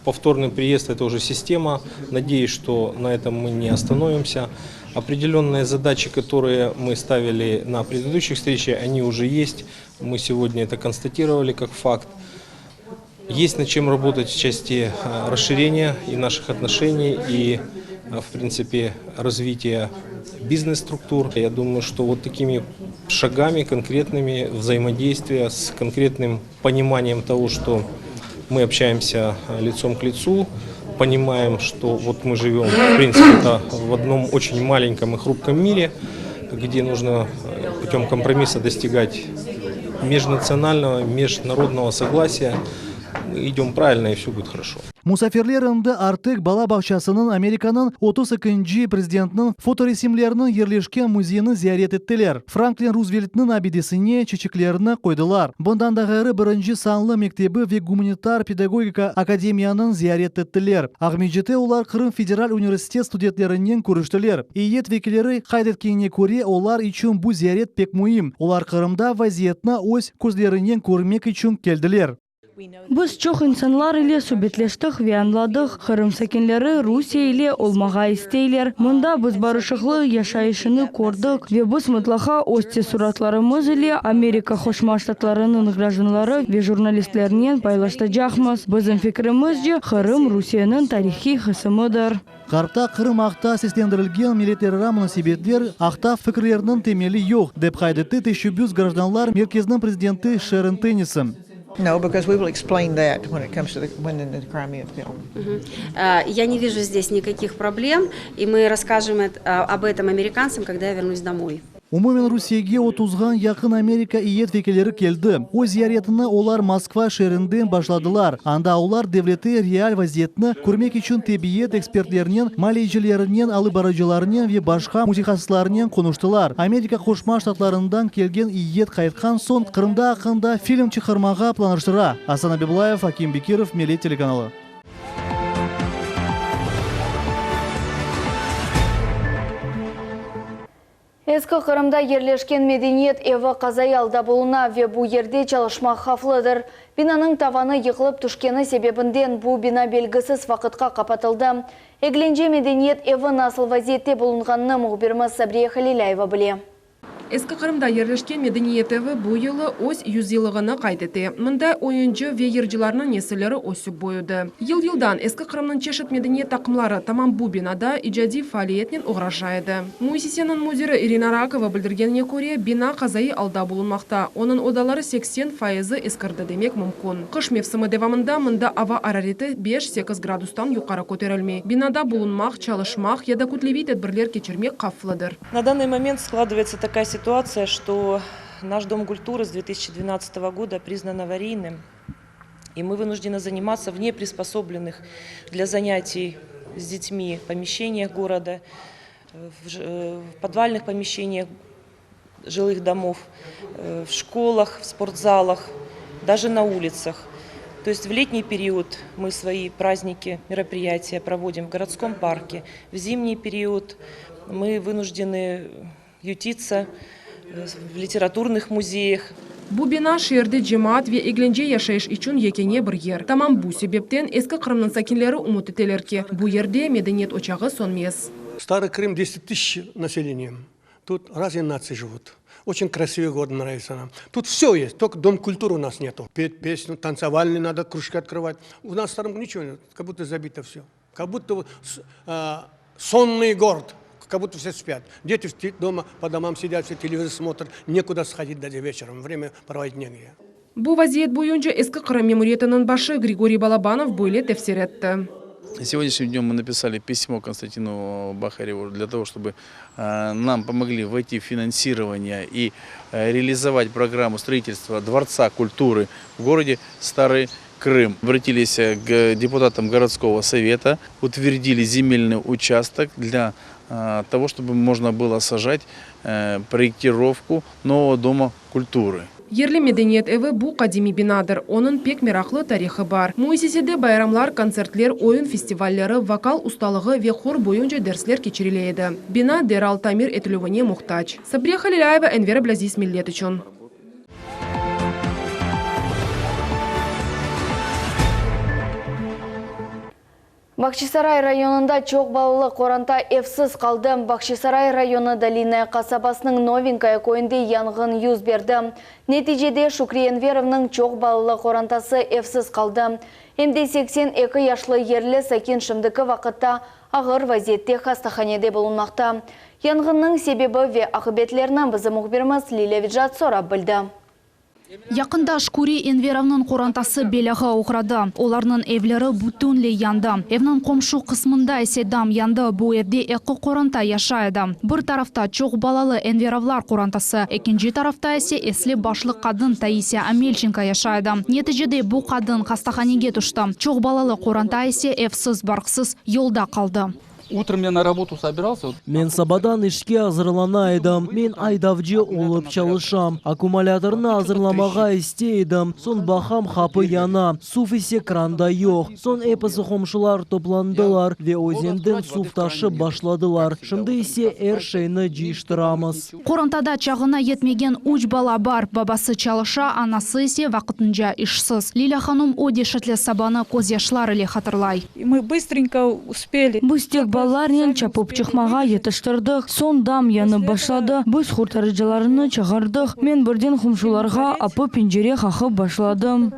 повторный приезд – это уже система. Надеюсь, что на этом мы не остановимся. Определенные задачи, которые мы ставили на предыдущих встречах, они уже есть. Мы сегодня это констатировали как факт. Есть над чем работать в части расширения и наших отношений, и, в принципе, развития бизнес-структур. Я думаю, что вот такими шагами, конкретными взаимодействия, с конкретным пониманием того, что мы общаемся лицом к лицу, понимаем, что вот мы живем, в принципе, в одном очень маленьком и хрупком мире, где нужно путем компромисса достигать межнационального, международного согласия. Мы идем правильно, и все будет хорошо. Мусафирлерінде артык бала бақшасының Американың 32-ші президентінің фоторесимлерінің ерлешкен музейінің зиярет еттілер. Франклин Рузвельтінің абидесіне чечеклеріні қойдылар. Бұндан да ғайры бірінші санлы мектебі ве гуманитар педагогика академияның зиярет еттілер. Ахмеджете олар Қырым федерал университет студентлерінен көріштілер. Иет векелері қайдеткеніне көре олар үшін бұл зиярет пек мұйым. Олар Қырымда вазиетна ось көзлерінен көрмек үшін келділер. Біз çok insanlar ile söhbetleştik ve anladık. Kırım sakinleri Rusya ile olmağa isteyler. Munda biz barışıklı yaşayışını kurduk ve biz mutlaka osti suratlarımız ile Amerika Koşma Ştatlarının gражданları ve jurnalistlerinin paylaşacağımız. Bizim fikrimizce Kırım Rusya'nın tarihi kısmıdır. Қарта Қырым ақта сестендірілген милитерара мұнасибетлер ақта фікірлерінің темелі жоқ, деп қайдетті тәшібіз гражданлар мерkezінің президенті Шерон Теннисон. No, because we will explain that when it comes to the Crimean film. Я не вижу здесь никаких проблем, и мы расскажем об этом американцам, когда я вернусь домой. Умумен Русияге 30-ған яқын Америка иет векелері келді. О зияретіні олар Москва шерінден башладылар. Анда олар девлеті реал вазиетіні көрмек үшін тебиет экспертлерінен, малейжілерінен, алыбарыжыларынен ве башқа музихасыларынен конуштылар. Америка Қошма Штатларından келген иет қайтқан сон Қырымда ақында фильм чықырмаға планыштыра. Асан Абиблаев, Аким Бекиров, Меле телеканалы. Ескі Қырымда ерлешкен медениет Ева Қазай алда болуна ве бұ ерде çalışmaq хавлыдыр. Бинаның таваны йықылып түшкені себебінден бұ бина белгісіз вақытқа қапатылды. Eglenje медениет Ева насыл вазиетте болынғанны мұғбіріміз Сабрия Халиляева біле. Ескі Қырымда ерлешкен медениетеві бұл елы өз 100 жылығыны қайтеті. Мұнда ойынжы ве ержіларының неселері өсіп бойыды. Ел-елдан Ескі Қырымның чешет медениет тақымлары тамам бұл бинада ижади фаалиетнен ұғрашайды. Муисисенің музирі Ирина Ракова білдіргеніне көре бина Қазайы алда болынмақта. Оның одалары 80% ескірді демек мүмкін. Қыш мевсімі девамында мұнда ава арареті 5-8 градустан юқары көтерілмей. Бинада болынмақ, çalışмақ, яда күтлеви тәдбірлер кечірмек қафлыдыр. На данный момент складывается такая ситуация, что наш Дом культуры с 2012 года признан аварийным, и мы вынуждены заниматься в неприспособленных для занятий с детьми помещениях города, в подвальных помещениях жилых домов, в школах, в спортзалах, даже на улицах. То есть в летний период мы свои праздники, мероприятия проводим в городском парке, в зимний период мы вынуждены ютиться в литературных музеях, Бу бина шерде жемаат ve eglenje yaşayış için yekenge bir yer. Tamam bu sebepten eski Kırım'ın sakinleri umut eteler ki bu yerde medeniyet ocağı sonmez. Старый Крым 10 тысяч населением. Тут разные нации живут. Очень красивый город, нравится нам. Тут все есть, только дом культуры у нас нету. Петь песню, танцевальные надо, кружки открывать. У нас в Старом ничего нет, как будто забито все. Как будто сонный город, как будто все спят. Дети дома по домам сидят, все телевизор смотрят, некуда сходить даже вечером, время проводить негде. Bu vaziyet boyunca eski Kırım Memuriyeti'nin başı Grigorий Balabanov böyle tefsir etti. Сегодняшним днем мы написали письмо Константину Бахареву для того, чтобы нам помогли войти в финансирование и реализовать программу строительства Дворца культуры в городе Старый Крым. Обратились к депутатам городского совета, утвердили земельный участок для того, чтобы можно было сажать проектировку нового дома культуры. Yerli Medeniyet Evi bu kadimi binadır. Onun pek meraklı tarihi var. Müessesede bayramlar, konsertler, oyun festivalleri, vokal ustalığı ve hor boyunca dersler geçirileydi. Bina derhal tamir ediluvine muhtaç. Sabriye Halilayeva, Enver Ablaziz, Millet için. Бахчисарай районында çok балалы қоранда evsiz қалды. Бахчисарай районы Долина қасабасының новенькая көйінде янгын yüz берді. Нәтижеде Шукри Энверовның çok балалы қорантасы evsiz қалды. Емде 82 яшлы ерлі Сакен шымдықы вақытта ағыр вазиетте хастаханеде болынмақта. Янгынның себебі ве ақыбетлерінің бізі мұхбиріміз Лилия Виджат сорап білді. Якында Шкури Энверовның қорантасы беляға оқырады. Оларның evлері бүтінле янды. Evнің комшу қысмында есе дам янды. Бұл evде екі қоранта яшайды. Bir тарафта çok балалы Энверовлар қорантасы, екінші тарафта есе eсли башлы қадын Таисия Амельченко яшайды. Нәтижеде бұл қадын хастаханеге түшті. Çok балалы қоранта есе evsiz барқсыз yolda қалды. Утром я на работу собирался. Мен сабадан ішке азырлана едім. Мен айдавжы олып çalışам. Аккумуляторны азырламаға істейдім. Сон бахам хапы яна. Суф есе кранда yok. Сон эпысы хомшылар топландылар ве өзенден суф ташы башладылар. Шымды есе әр шейні жиштырамыз. Қорантада чағына етмеген уч бала бар. Бабасы çalışа, анасы есе вақытынша işsiz. Лиля ханым о дешетлі сабаны көз яшлары ле хатырлай. Мы быстренько успели. Быстек баларнен чапып чықмаға етіштірдік. Сон дам яны башлады. Біз құртарыжыларыны чығардық. Мен бірден құмшыларға апы пенжере қақы башладым.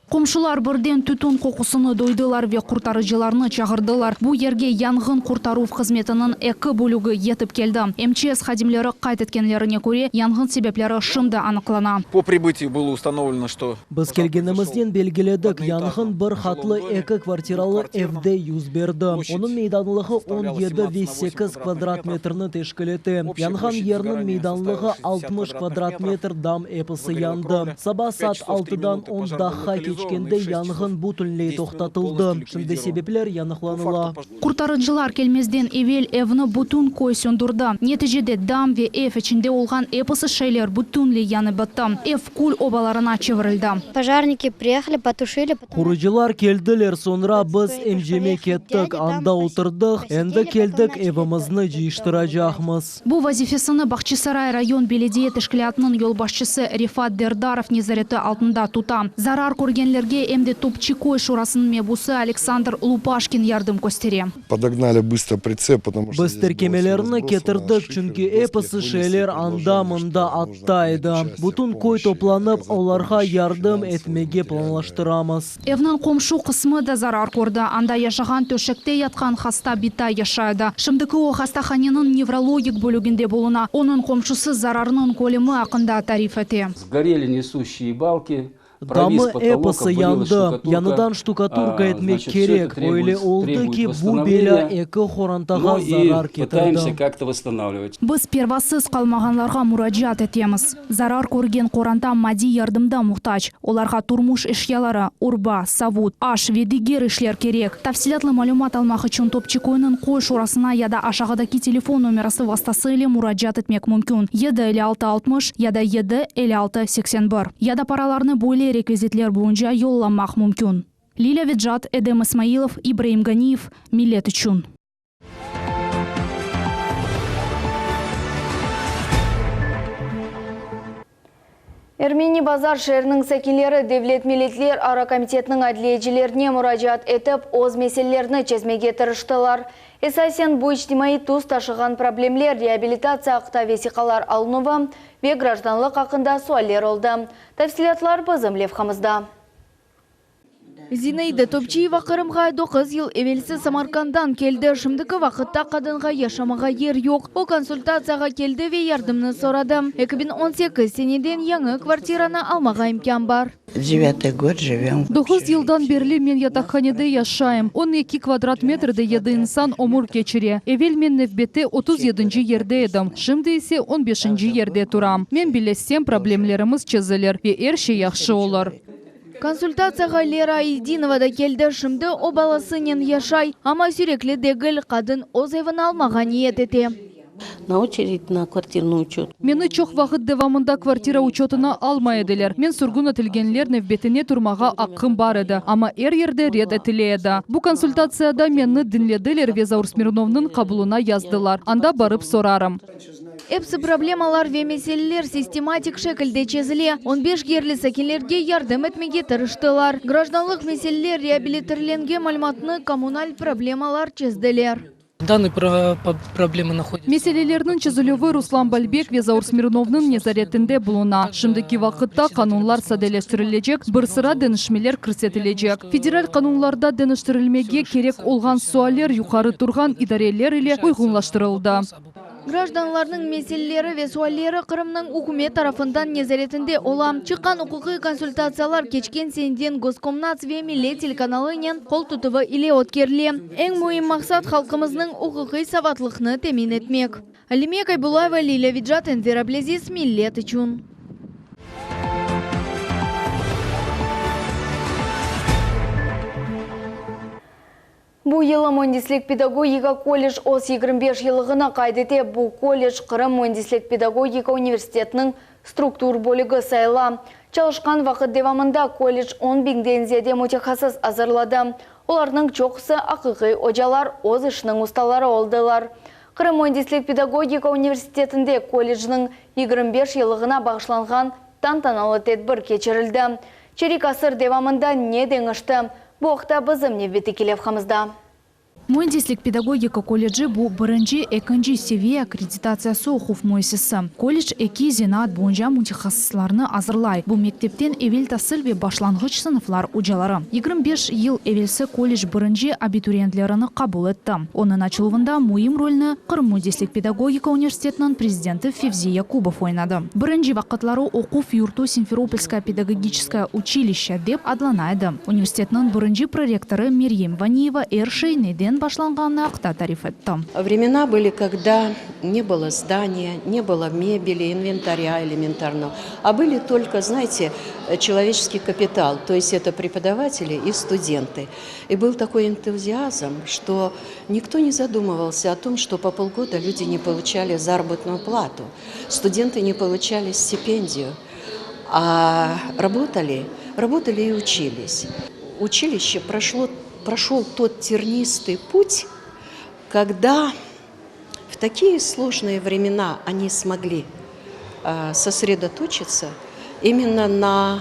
Комшулар бірден түтін қоқысыны дойдылар ве құртарыжыларны чағырдылар. Бұл ерге янгын құртару қызметінің екі бөлігі етіп келді. МЧС хадимлері қайт еткенлеріне көре янгын себеплері шымды анықлана. По прибытию было установлено, что... Біз келгенімізден белгіледік, янгын бір хатлы екі квартиралы evде yüz берді. Оның мейданлығы 17-8 квадрат метрні тешкілеті. Янган ерінің мейданлығы 60 квадрат метр дам эпысы янды. Саба саат 6-дан 10 даққа кечкенде янгын бүтінлей тоқтатылды. Шынды себеплер янықланыла. Құртарыжылар келмезден евел evні бүтін көй сөндірді. Нәтижеде дам ве ev içinde olған эпысы шейлер бүтінлей яны бітті. Ev кул обаларына чевірілді. Пожарники приехали, потушили. Құрыжылар келділер, сонра біз эмжеме кеттік, анда отырдық, енді келдік evімізні жиштырajaqмыз. Бұл вазифесіні Бахчисарай район беледие тешкілятының yolbaşçısı Рифат Дердаров незареті алтында тута. Зарар көрген эмде Топчикой шурасының мебусы Александр Лупашкин ярдым көстере. Подогнали быстро прицеп, потому что... Біз теркемелеріні кетірдік, чүнкі эпысы шейлер анда-мында аттайды. Бұтын кой топланып, оларға ярдым етмеге планлаштырамыз. Evнің комшу қысмы да зарар көрді. Анда яшаған төшекте ятқан хаста бита яшайды. Шымдықы о хастаханенің неврологик бөлігінде болуна. Оның комшусы зарарының көлемі ақында тариф ете. Сгорели несущие балки. Дамы эпосы янды. Яныдан штукатурка етмек керек. Ойле олды ки бұл беля екі хорантаға зарар кетірді. Пытаемся как-то восстанавливать. Біз первасыз қалмағанларға мұраджат етеміз. Зарар көрген қоранта мади ярдымда мұқтач. Оларға турмуш ішялары, урба, савуд, аш, ведигер ішлер керек. Тафсилатлы малюмат алмақ үшін Топчикойның қой шурасына яда ашағыдаки телефон номерасы вастасы еле мұраджат етмек мүмкін. Еді 5660, яда еді 5681. Яда параларны бойле реквизитлер бойынша yollanmaq мүмкін. Лиля Виджат, Эдем Исмаилов, Ибраим Ганиев, Милет үшін. Эрмени базар шерінің сәкелері Девлет милетлер ара комитетінің әділетчілеріне мұражат етіп, оз меселелеріні чезмеге тырыштылар. Эсасен bu içtimai туз ташыған проблемлер реабилитация ақта весиқалар алынуы ве гражданлық ақында суалер олды. Тәфсилатлар бізім левхамызда. Зинаида Топчиева Қырымға 9 ел евелсі Самаркандан келді. Шымдықы вақытта қадынға яшамаға ер yok. Ол консультацияға келді ве ярдымны сорады. 2018 сенеден яңы квартираны алмаға имкан бар. 9 год живем. 9 елдан берлі мен ятақханеде яшайым. 12 квадрат метрді еді инсан омур кечіре. Евел мен невбеті 37-ci ерде едім. Шымды есе 15-ci ерде турам. Мен білесем проблемлеріміз чезілер. Ве ерші яқшы олар. Консультацияға Лера Айдинова да келді. Шымды о баласынен яшай. Ама сүреклі дегіл қадын оз евін алмаға ниет ете. На очередь на квартирный учет. Мені чоқ вақыт девамында квартира учетына алмай еділер. Мен сұрғын өтілгенлер невбетіне тұрмаға аққым бар еді. Ама ерде ред етіледі. Бұл консультацияда мені дінледілер Везаур Смирновның қабылына яздылар. Анда барып сорарым. Эпсі проблемалар ве меселелер систематик шекілде чезіле. 15 герлі сәкелерге ярдым етмеге тырыштылар. Гражданлық меселелер реабилитерленге мәліматны коммуналь проблемалар чезділер. Данные проблемы находятся. Меселелерінің чезілуі Руслан Бальбек Везаур Смирновның незаретінде бұлына. Шымдыки вақытта қанунлар сәделестірілежек, бір sıra дәнішмелер кірсетілежек. Федераль қанунларда дәніштерілмеге керек олған суалер юқары тұрған идарелер иле ұйғынлаштырылды. Гражданларның меселелері ве суаллері Қырымның үкімет тарафындан незаретінде олам. Чыққан ұқықы консультациялар кечкен сенден Госкомнац ве Милет телеканалынен қол тұтывы иле өткерле. Ең мұйым мақсат халқымызның ұқықы саватлықны темин етмек. Алиме Кайбулаева, Лиля Виджат, Энвера Блезис, Милет Ичун. Бұл елі Мөндислік педагогика колледж оз 25 елығына қайдете. Бұл колледж Қырым Мөндислік педагогика университетінің структур бөлігі сайла. Çalışқан вақыт девамында колледж 10 бingдензеде мутехасыз азырлады. Оларның чоқысы ақығы ожалар оз ішінің ұсталары олдылар. Қырым Мөндислік педагогика университетінде колледжінің 25 елығына бағышланған тантаналы тедбір кечірілді. Черик асыр девамында не деңішті? Бұл оқта бізім невбеті келевхамызда. Мөндислік педагогика колледжі бұл бірінші екінші севе аккредитациясы оқуф мойсысы. Колледж эки зенат бойынша мутехассисларны азырлай. Бұл мектептен эвел тасыл ве башлангыч сыныфлар ұжалары. 25 ел эвелсі колледж бірінші абитуриентлеріні қабыл етті. Оның ачылуында мұйым рөліні Қырым Мөндислік педагогика университетінің президенті Февзи Якубов ойнады. Бірінші вақытлары оқуф юрту Симферопольское педагогическое училище деп адланайды. Университетінің бірінші проректоры Мерьем Ваниева Эршей неден башланғанны ақта тариф етті. Времена были, когда не было здания, не было мебели, инвентаря элементарного, а были только, знаете, человеческий капитал, то есть это преподаватели и студенты. И был такой энтузиазм, что никто не задумывался о том, что по полгода люди не получали заработную плату, студенты не получали стипендию, а работали и учились. Училище прошел тот тернистый путь, когда в такие сложные времена они смогли сосредоточиться именно на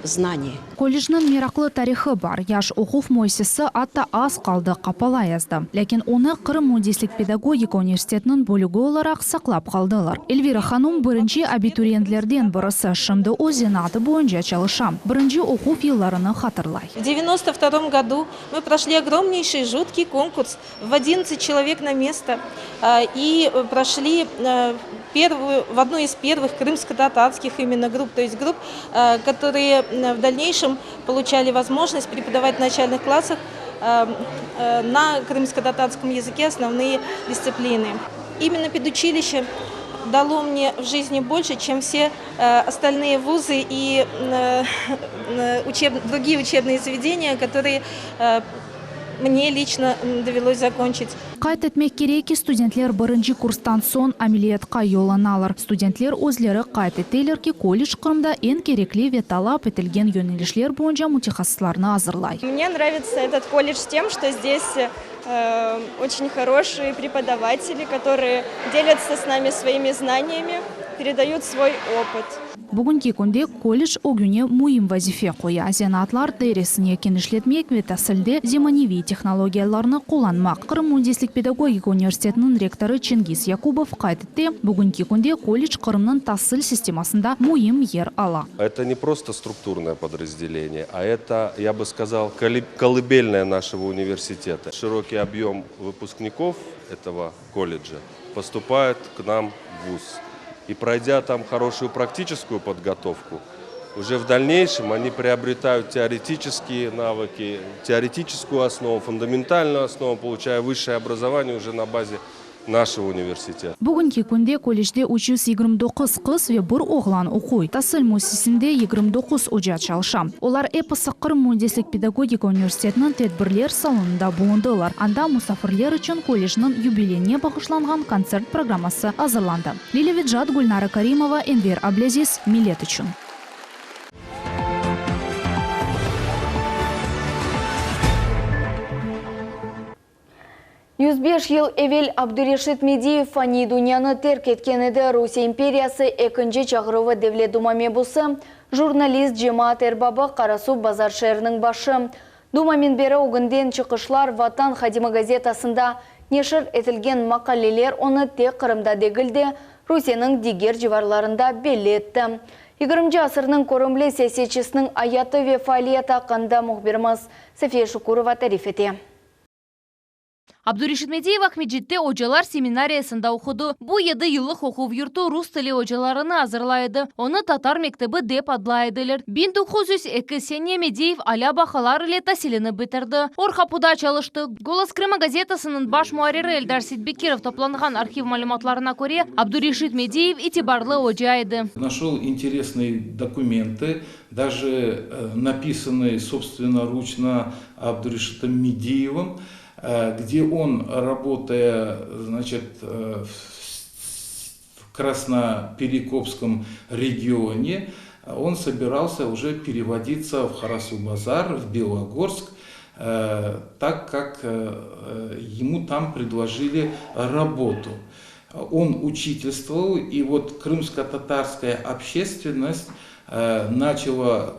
знании. Колледжнің мерақлы тарихы бар. Яш оқуф мойсесі атта аз қалды қапала язды. Ләкин оны Қырым Мөндислік педагогика университетінің бөлігі оларақ сақлап қалдылар. Эльвира ханым бірінші абитуриентлерден бірісі шымды озенаты бойынша çalışам. Бірінші оқуф елларыны хатырлай. В 1992 году мы прошли огромнейший жуткий конкурс в 11 человек на место и прошли в одну из первых крымско-татарских именно групп, то есть групп, которые в дальнейшем получали возможность преподавать в начальных классах на крымско-татарском языке основные дисциплины. Именно педучилище дало мне в жизни больше, чем все остальные вузы и другие учебные заведения, которые мне лично довелось закончить. Қайт етмек кереки студентлер бірінші курстан сон амелиятқа yollanalар. Студентлер өзлері қайт етелерки колледж Қырымда ең керекли ве талап етілген yönelişler бойынша мутехассисларны азырлай. Мне нравится этот колледж тем, что здесь очень хорошие преподаватели, которые делятся с нами своими знаниями. передают свой опыт. Бүгінгі күнде колледж огюне муим вазифе қоя. Азинатлар дәресіне кенешлетмек ве тәсілде земаневи технологияларны қоланмақ. Қырым Мундеслік педагогика университетінің ректоры Чингис Якубов қайтытте, бүгінгі күнде колледж Қырымның тәсіл системасында муим ер ала. Это не просто структурное подразделение, а это, я бы сказал, колыбельное нашего университета. Широкий объем выпускников этого колледжа поступает к нам в ВУЗ. И пройдя там хорошую практическую подготовку, уже в дальнейшем они приобретают теоретические навыки, теоретическую основу, фундаментальную основу, получая высшее образование уже на базе нашего университета. Бүгінгі күнде колледжде 329 қыз ве бір оғлан оқуй. Тәсіл муссисінде 29 ұжат шалша. Олар эпосы Қырым Мундеслік педагогика университетінің тәдбірлер салонында болындылар. Анда мұсафирлер үшін колледжінің юбилейне бағышланған концерт программасы азырланды. Лилия Виджат, Гульнара Каримова, Энвер Аблязис, Милет үшін. Юзбеш ел эвел Абдурешит Медиев фани дүнияны терк еткенеді Русия империясы екінші чағырывы Девлет Дума мебусы, журналист Жемаат Эрбабы Қарасу базар шерінің башы. Думамен бері оғынден чықышлар Ватан Хадима газетасында нешір етілген мақалелер оны тек Қырымда дегілді Русияның дигер живарларында белі етті. 20 асырның көрімлі сесечісінің аяты ве фаалиет ақында мұхбирмыз София Шукурова тариф ете. Абдурешит Медиев Ахмеджитте ожалар семинариясында оқыды. Бу 7 йыллық оқу юрту рус тілі ожаларыны азырлайды. Оны татар мектебі деп адлайдылар. 1902 сене Медиев аля бақалар иле тәсіліні бітірді. Орхапуда чалышты. Голос Крыма газетасының баш муариры Эльдар Сидбекиров топланған архив малюматларына көре Абдурешит Медиев итибарлы ожайды. Нашел интересные документы, даже написанные собственноручно Абдурешитом Медиевым, где он, работая, значит, в Красноперекопском регионе, он собирался уже переводиться в Харасу-Базар, в Белогорск, так как ему там предложили работу. Он учительствовал, и вот крымско-татарская общественность начала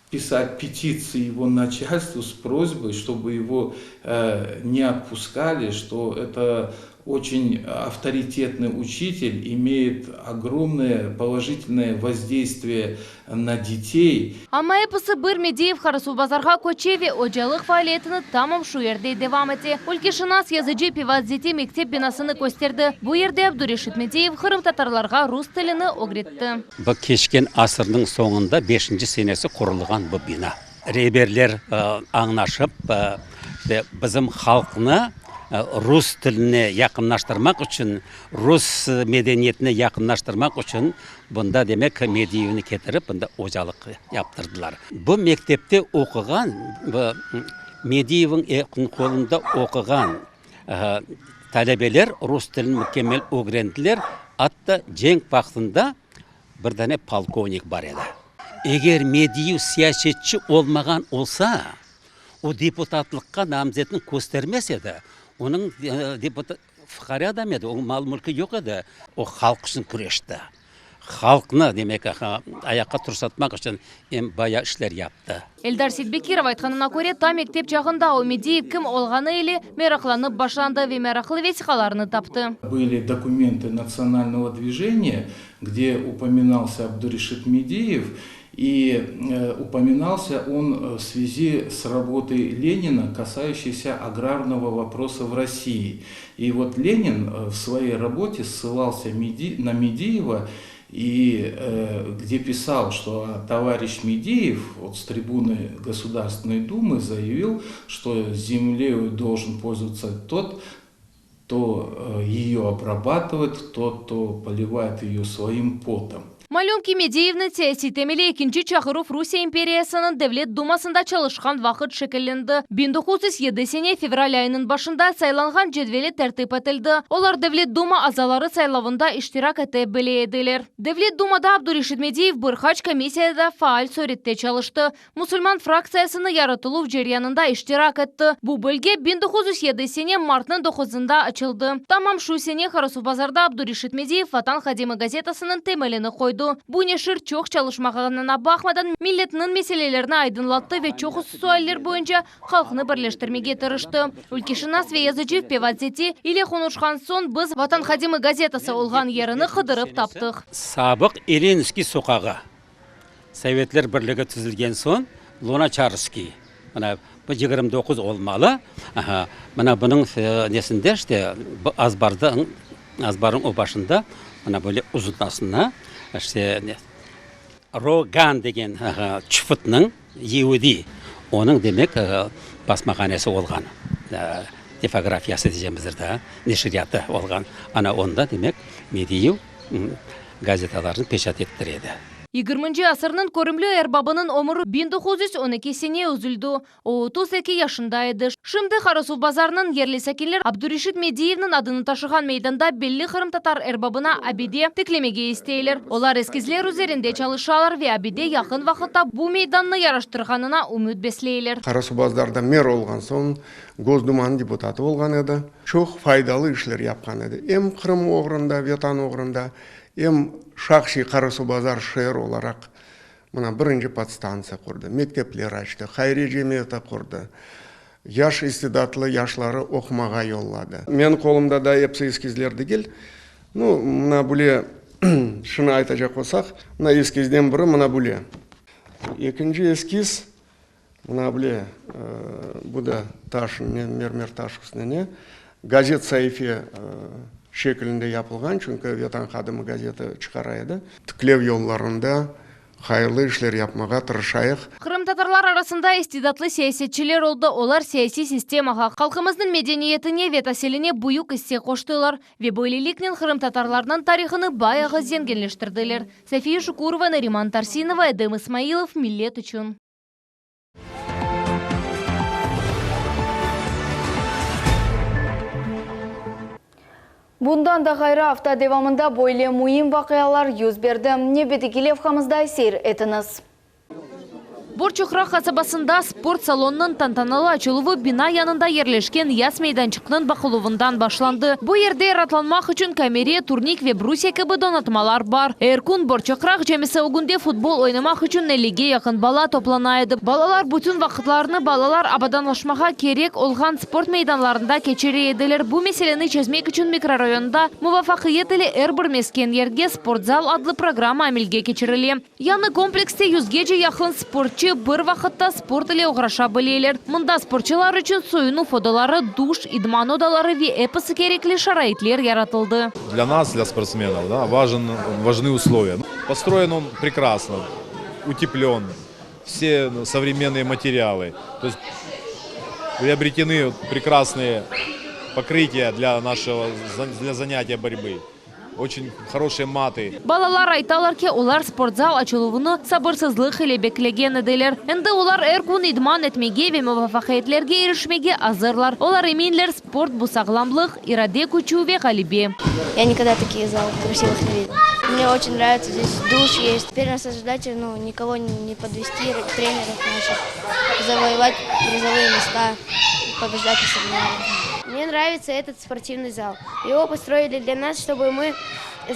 писать петиции его начальству с просьбой, чтобы его не отпускали, что это очень авторитетный учитель, имеет огромное положительное воздействие на детей. Ама эпосы бір Медиев Харасу базарға көчеве ожалық фаалиетіні тамам шу ерде девам еті. Өлкешінас языджи пивадзети мектеп бинасыны көстерді. Бұ ерде Абдурешит Медиев Қырым татарларға рус тіліні огретті. Бұл кешкен асырдың соңында 5-ші сенесі құрылған бұл бина. Рейберлер аңнашып, бізім халқына рус тіліне яқыннаштырмақ үшін, рус медениетіне яқыннаштырмақ үшін бұнда демек Медиевні кетіріп, бұнда ожалық яптырдылар. Бұл мектепте оқыған, Медиевің қолында оқыған талебелер рус тілін мүкемел өгренділер, атты женг бақытында бірдәне полковник бар еді. Егер Медиев сиясетші олмаған олса, о депутатлыққа намзетін көстермес еді. Оның депутат фқари адам еді, ол мал мүлкі жоқ еді. О халық үшін күрешті. Халқыны демек аяққа тұрсатмақ үшін бая ішлер япты. Эльдар Сидбекиров айтқанына көре та мектеп жағында о Медиев кім олғаны или мерақланып башланды ве мерақлы весиқаларыны тапты. Были документы национального движения, где упоминался Абдурешит Медиев, и упоминался он в связи с работой Ленина, касающейся аграрного вопроса в России. И вот Ленин в своей работе ссылался на Медиева, и где писал, что товарищ Медиев вот, с трибуны Государственной Думы заявил, что землей должен пользоваться тот, кто ее обрабатывает, тот, кто поливает ее своим потом. Малюмки Медеевны саяси темеле 2 чакырув Русия империясының Devlet Думасында çalışkan вақыт шекелленді. 1907 февраль айының башында сайланған жедвели тәртіп етілді. Олар Devlet Дума азалары сайлавында иштирак ете білееділер. Devlet Думада Абдуришит Медеев бұрхач комиссияда фаал сөретте çalıştı. Мусульман фракциясыны яратылу жерянында иштирак етті. Бұл бөлге 1907 мартның 9-ында açıldı. Tamam şu sene Карасу-Базарда Абдуришит Медеев Ватан Хадимы газетасының темелini қойды. Bu neşir çok çalışmağına bakmadan milletinin meselelerini aydınlattı ve çok sualler boyunca halkını birleştirmeye tırıştı. Ülkeşina Sveyazıcı Pevazeti ile konuşkan son biz Vatan Хадимы газетасы olgan yerini қыдырып таптық. Sabık Irinski sokağı. Sovetler Birliği tüzülgen son Lunacharsky. Bu 29 olmalı. Bana bunun nesinde işte azbarın o başında bana böyle uzunlasına işte Rogan degen çufutның Yehudi. Onun demek basmahanesi olgan. Tipografiyası diyeceğimizde neşriyatı olgan. Ana onda demek Mediev gazetalarını peşat ettiredi. 20. asırının körümlü erbabının omuru 1912 sene üzüldü. O 32 yaşındaydı. Şimdi Карасу-Базарның yerli sakinler Abdurişit Mediyev'nin adını taşıgan meydanda belli Kırım Tatar erbabına abide teklemege isteyler. Olar eskizler üzerinde çalışalar ve abide yakın vakitte bu meydanını yaraştırganına umut besleyler. Карасу-Базарда мэр olgan son Госдуманың депутаты olgan edi. Çok faydalı işler yapkan edi. Hem Kırım oğrunda, Vatan oğrunda, hem Şakşi Карасу-Базар şehir olarak buna birinci podstansiya kurdu. Mektepler açtı, hayri cemiyeti kurdu. Yaş istidatlı yaşları okumağa yolladı. Men kolumda da hepsi eskizler değil. Mına böyle şunu aytacak olsak, mına eskizden biri mına böyle. İkinci eskiz, mına böyle bu da taş, mermer taş üstüne gazet sayfi şeklinde yapılgan, çünkü Vatan Хадимы gazeti çıkaraydı. Tüklev yollarında hayırlı işler yapmağa tırışayıq. Kırım Tatarlar arasında istidatlı siyasetçiler oldu. Olar siyasi sistemaga, halkımızın medeniyetine ve taseline büyük hisse koştular ve böylelikle Kırım Tatarlarının tarihini bayağı zenginleştirdiler. Safiye Şukurova, Nariman Tarsinova, Edem İsmailov, Millet için. Bundan da gayrı hafta devamında böyle mühim vakıyalar yüz verdi. Nebeti levhamızda seyir etiniz. Борчухра kasabasında sport salonunun tantanalı açılığı bina yanında yerleşken yas meydançıkının bakılığından başlandı. Bu yerde yaratılmak için kamera, turnik ve brusya gibi donatmalar var. Erkun Borçukrak cemisi o günde futbol oynamak için 50'ge yakın bala toplanaydı. Balalar bütün vakitlerini balalar abadanlaşmağa gerek olgan sport meydanlarında geçiriyediler. Bu meseleni çözmek için mikrorayonda muvafakiyet ile bir mesken yerge sportzal adlı program amelge geçirili. Yani komplekste 100'ge yakın sportçı bir vakitte sport ile uğraşa bilirler. Mında sportçılar için soyunu fodaları, duş, idman odaları ve episi gerekli şaraitler yaratıldı. Для нас, для спортсменов, да, важны условия. Построен он прекрасно, утеплен, все современные материалы. То есть приобретены прекрасные покрытия для занятия борьбы. Очень хорошие mаты. Balalar aytalar ki olar sportzal açılığını sabırsızlık ile beklegen ediler. Endi olar erkun idman etmege ve muvaffakiyetlerge erişmege hazırlar. Olar eminler sport bu sağlamlık, irade gücü ve galibi. Я никогда такие залы красивых не видела. Мне очень нравится, здесь душ есть. Теперь нас ожидать, никого не подвести, тренеров наших, завоевать призовые места, побеждать в соревнованиях. Мне нравится этот спортивный зал. Его построили для нас, чтобы мы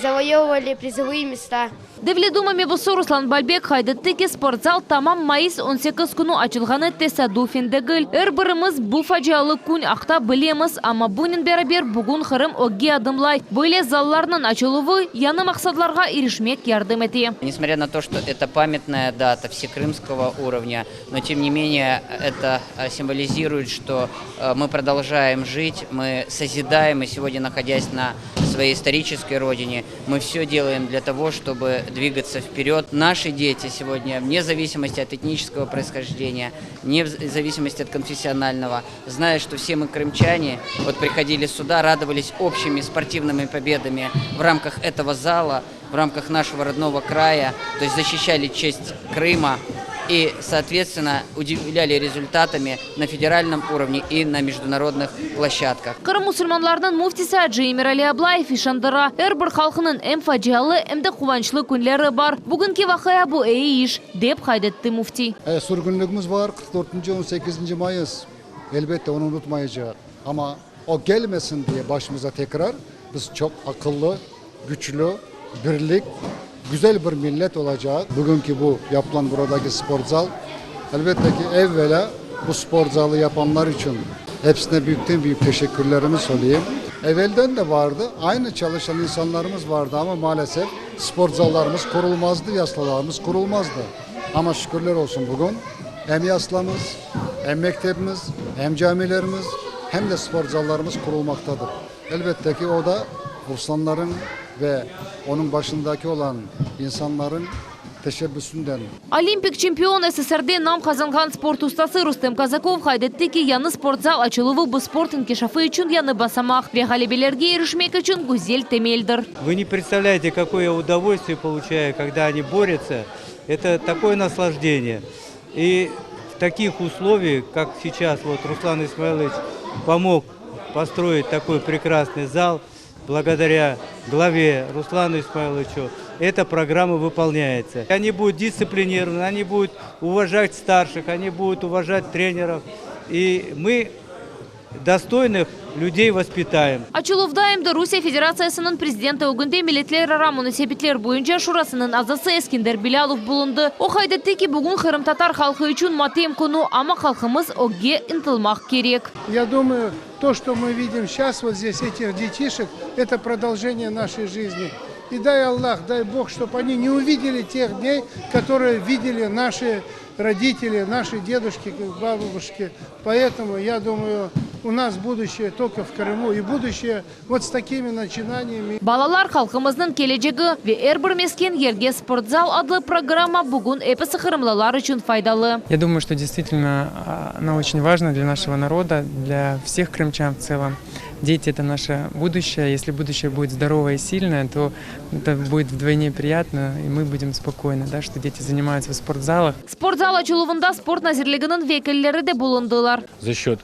завоевывали призовые места. Devlet Duma mebusu Ruslan Balbek haydetti ki sportzal tamam Mayıs 18 günü açılganı tesadüfen değil. Birimiz bu facialı gün akta bilemiz ama bunun beraber bugün Kırım ogi adımlay. Böyle zallarının açılığı yanı maksatlarga erişmek yardım etti. Несмотря на то, что это памятная дата всекрымского уровня, но тем не менее это символизирует, что мы продолжаем жить, мы созидаем, и сегодня, находясь на своей исторической родине, мы все делаем для того, чтобы двигаться вперед. Наши дети сегодня, вне зависимости от этнического происхождения, вне зависимости от конфессионального, зная, что все мы крымчане, вот приходили сюда, радовались общими спортивными победами в рамках этого зала, в рамках нашего родного края, то есть защищали честь Крыма и, соответственно, удивляли результатами на федеральном уровне и на международных площадках. Кырым мусульманларының муфтисы Аджи Эмирали Аблаев ишандыра, әрбір халқының әм фажиалы, әмді қуанчлы күнлері бар. Бүгінгі вақая бұл әйі иш, деп қайдетті муфти. Sürgünlüğümüz var 44. 18. Mayıs. Elbette onu unutmayacağız. Ama o gelmesin diye başımıza tekrar biz çok akıllı, güçlü, birlik, güzel bir millet olacak. Bugünkü bu yapılan buradaki spor zal elbette ki evvela bu spor zalı yapanlar için hepsine büyük teşekkürlerimi söyleyeyim. Evvelden de vardı. Aynı çalışan insanlarımız vardı ama maalesef spor zallarımız kurulmazdı, yaslalarımız kurulmazdı. Ama şükürler olsun bugün hem yaslamız, hem mektebimiz, hem camilerimiz, hem de spor zallarımız kurulmaktadır. Elbette ki o da Ruslanların ve onun başındaki olan insanların teşebbüsünden. Олимпик чемпион СССРде нам қазанған спорт устасы Рустем Казаков қайдетті ки яны спортзал açılıvы бұл спорт инкешафы үшін яны басамақ. Веғалебелерге ерішмек үшін гүзел темелдір. Вы не представляете, какое удовольствие получаю, когда они борются. Это такое наслаждение. И в таких условиях, как сейчас вот Руслан Исмаилович помог построить такой прекрасный зал, благодаря главе Руслану Исмаиловичу, эта программа выполняется. Они будут дисциплинированы, они будут уважать старших, они будут уважать тренеров. И мы достойных людей воспитаем. Ачыловдайымды Русия Федерациясының президенті өгінде милетлер ара мунисипетлер бойынша шурасының азасы Эскендер Билалов bulundu. O қайдетті ки бүгін Қырым татар халқы үшін матем күні, ama халқымыз оге интылмақ керек. Я думаю, то, что мы видим сейчас вот здесь, этих детишек, это продолжение нашей жизни. И дай Аллах, дай Бог, чтобы они не увидели тех дней, которые видели наши родители, наши дедушки, бабушки. Поэтому, я думаю, у нас будущее только в Крыму. И будущее вот с такими начинаниями. Балалар халқымыздың келечегі ве әрбір мескен ерге спортзал адлы программа бүгін эпісі қырымлылар үшін файдалы. Я думаю, что действительно она очень важна для нашего народа, для всех крымчан в целом. Дети – это наше будущее. Если будущее будет здоровое и сильное, то это будет вдвойне приятно, и мы будем спокойны, да, что дети занимаются в спортзалах. Спортзал açıluvында спорт назирлігінің векілері де болындылар. За счет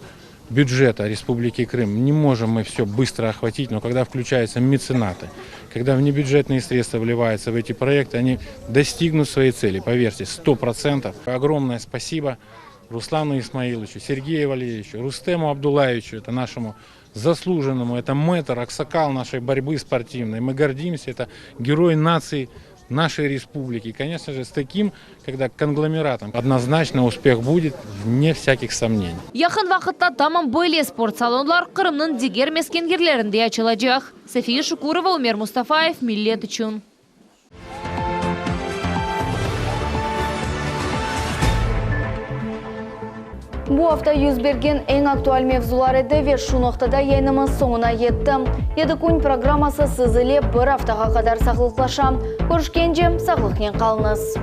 бюджета Республики Крым не можем мы все быстро охватить, но когда включаются меценаты, когда внебюджетные средства вливаются в эти проекты, они достигнут своей цели, поверьте, 100%. Огромное спасибо Руслану Исмаиловичу, Сергею Валерьевичу, Рустему Абдулаевичу, это нашему заслуженному, это мэтр, аксакал нашей борьбы спортивной. Мы гордимся, это герой нации нашей республики. Конечно же, с таким, когда конгломератом, однозначно успех будет, вне всяких сомнений. Yakın vaqtda tamam böyle sport salonlar Kırımның дигер meskengirlerinde açılacak. Safiye Şukurova, Ömer Mustafaev, Millet için. Bu hafta yüz bergen en aktual mevzular edi ve şu noktada yayınımız sonuna yetti. 7 kun programması sizile bir haftaga kadar sağlıklaşam. Görüşkence sağlıkla kalınız.